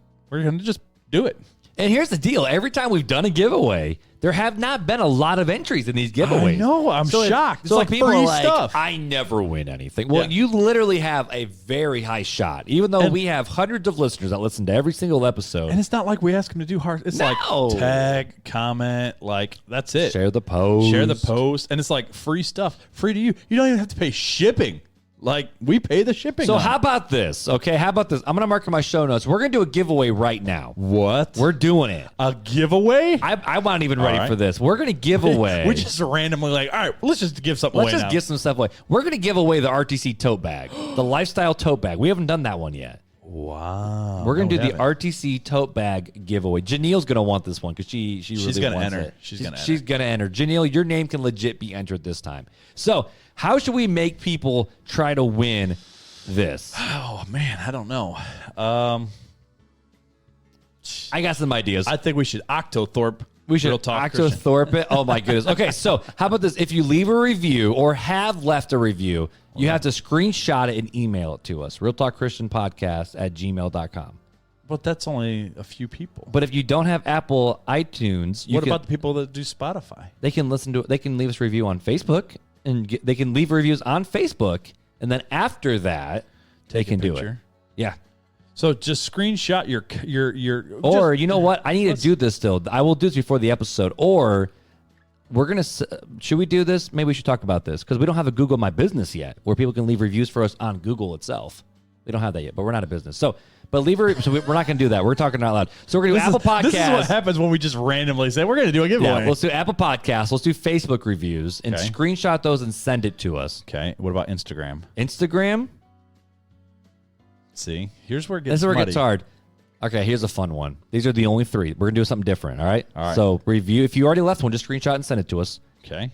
Speaker 2: do it.
Speaker 1: And here's the deal. Every time we've done a giveaway, there have not been a lot of entries in these giveaways.
Speaker 2: I know. I'm shocked. It's like
Speaker 1: people
Speaker 2: free
Speaker 1: are like,
Speaker 2: stuff.
Speaker 1: I never win anything. Well, you literally have a very high shot, even though we have hundreds of listeners that listen to every single episode.
Speaker 2: And it's not like we ask them to do hard. It's like tag, comment, that's it.
Speaker 1: Share the post.
Speaker 2: And it's like free stuff. Free to you. You don't even have to pay shipping. We pay the shipping.
Speaker 1: So how about this? Okay, how about this? I'm going to mark in my show notes. We're going to do a giveaway right now.
Speaker 2: What?
Speaker 1: We're doing it.
Speaker 2: A giveaway?
Speaker 1: I'm not even ready for this. We're going to give away.
Speaker 2: We're just randomly all right, let's just give something away.
Speaker 1: Let's just give some stuff away. We're going to give away the RTC tote bag, the lifestyle tote bag. We haven't done that one yet.
Speaker 2: Wow.
Speaker 1: We're going to do the RTC tote bag giveaway. Janelle's going to want this one because she really
Speaker 2: gonna
Speaker 1: wants
Speaker 2: enter.
Speaker 1: it.
Speaker 2: She's going to enter.
Speaker 1: She's going to enter. Janelle, your name can legit be entered this time. So how should we make people try to win this?
Speaker 2: Oh, man, I don't know.
Speaker 1: I got some ideas.
Speaker 2: I think we should Octothorpe.
Speaker 1: We should Octothorpe it. Oh, my goodness. Okay, so how about this? If you leave a review or have left a review, you have to screenshot it and email it to us, realtalkchristianpodcast@gmail.com.
Speaker 2: But that's only a few people.
Speaker 1: But if you don't have Apple iTunes,
Speaker 2: what about the people that do Spotify?
Speaker 1: They can listen to it. They can leave us a review on Facebook, and they can leave reviews on Facebook, and then after that, they can do it. Yeah.
Speaker 2: So just screenshot your
Speaker 1: or you know what? I need to do this still. I will do this before the episode. Or we're going to, should we do this? Maybe we should talk about this because we don't have a Google My Business yet where people can leave reviews for us on Google itself. We don't have that yet, but we're not a business. So, but we're not going to do that. We're talking out loud. So we're going to do Apple Podcasts.
Speaker 2: This is what happens when we just randomly say, we're going to do a giveaway.
Speaker 1: Yeah, let's do Apple Podcasts. Let's do Facebook reviews and screenshot those and send it to us.
Speaker 2: Okay. What about Instagram?
Speaker 1: Instagram?
Speaker 2: See, here's where it gets
Speaker 1: This is where it gets hard. Okay, here's a fun one. These are the only three. We're going to do something different, all right?
Speaker 2: All right.
Speaker 1: So review. If you already left one, just screenshot and send it to us.
Speaker 2: Okay.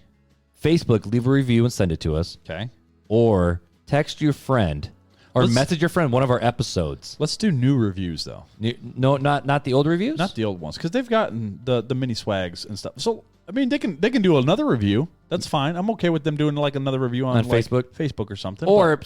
Speaker 1: Facebook, leave a review and send it to us.
Speaker 2: Okay.
Speaker 1: Or text your friend or message your friend one of our episodes.
Speaker 2: Let's do new reviews, though.
Speaker 1: No, not the old reviews?
Speaker 2: Not the old ones, because they've gotten the mini swags and stuff. So I mean, they can do another review. That's fine. I'm okay with them doing like another review on like, Facebook or something.
Speaker 1: Or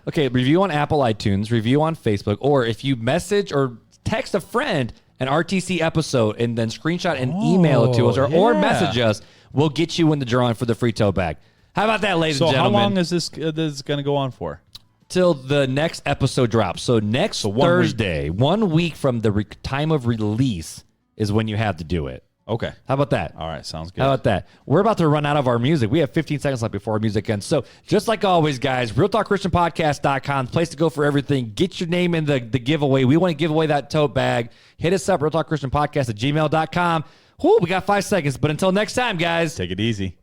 Speaker 1: okay, review on Apple iTunes, review on Facebook, or if you message or text a friend an RTC episode and then screenshot and email it to us or message us, we'll get you in the drawing for the free tote bag. How about that, ladies and gentlemen?
Speaker 2: So how long is this going to go on for?
Speaker 1: Till the next episode drops. So next Thursday, 1 week from the time of release is when you have to do it.
Speaker 2: Okay.
Speaker 1: How about that?
Speaker 2: All right. Sounds good.
Speaker 1: How about that? We're about to run out of our music. We have 15 seconds left before our music ends. So just like always, guys, RealTalkChristianPodcast.com, place to go for everything. Get your name in the giveaway. We want to give away that tote bag. Hit us up, RealTalkChristianPodcast@gmail.com. Whoo, we got 5 seconds. But until next time, guys.
Speaker 2: Take it easy.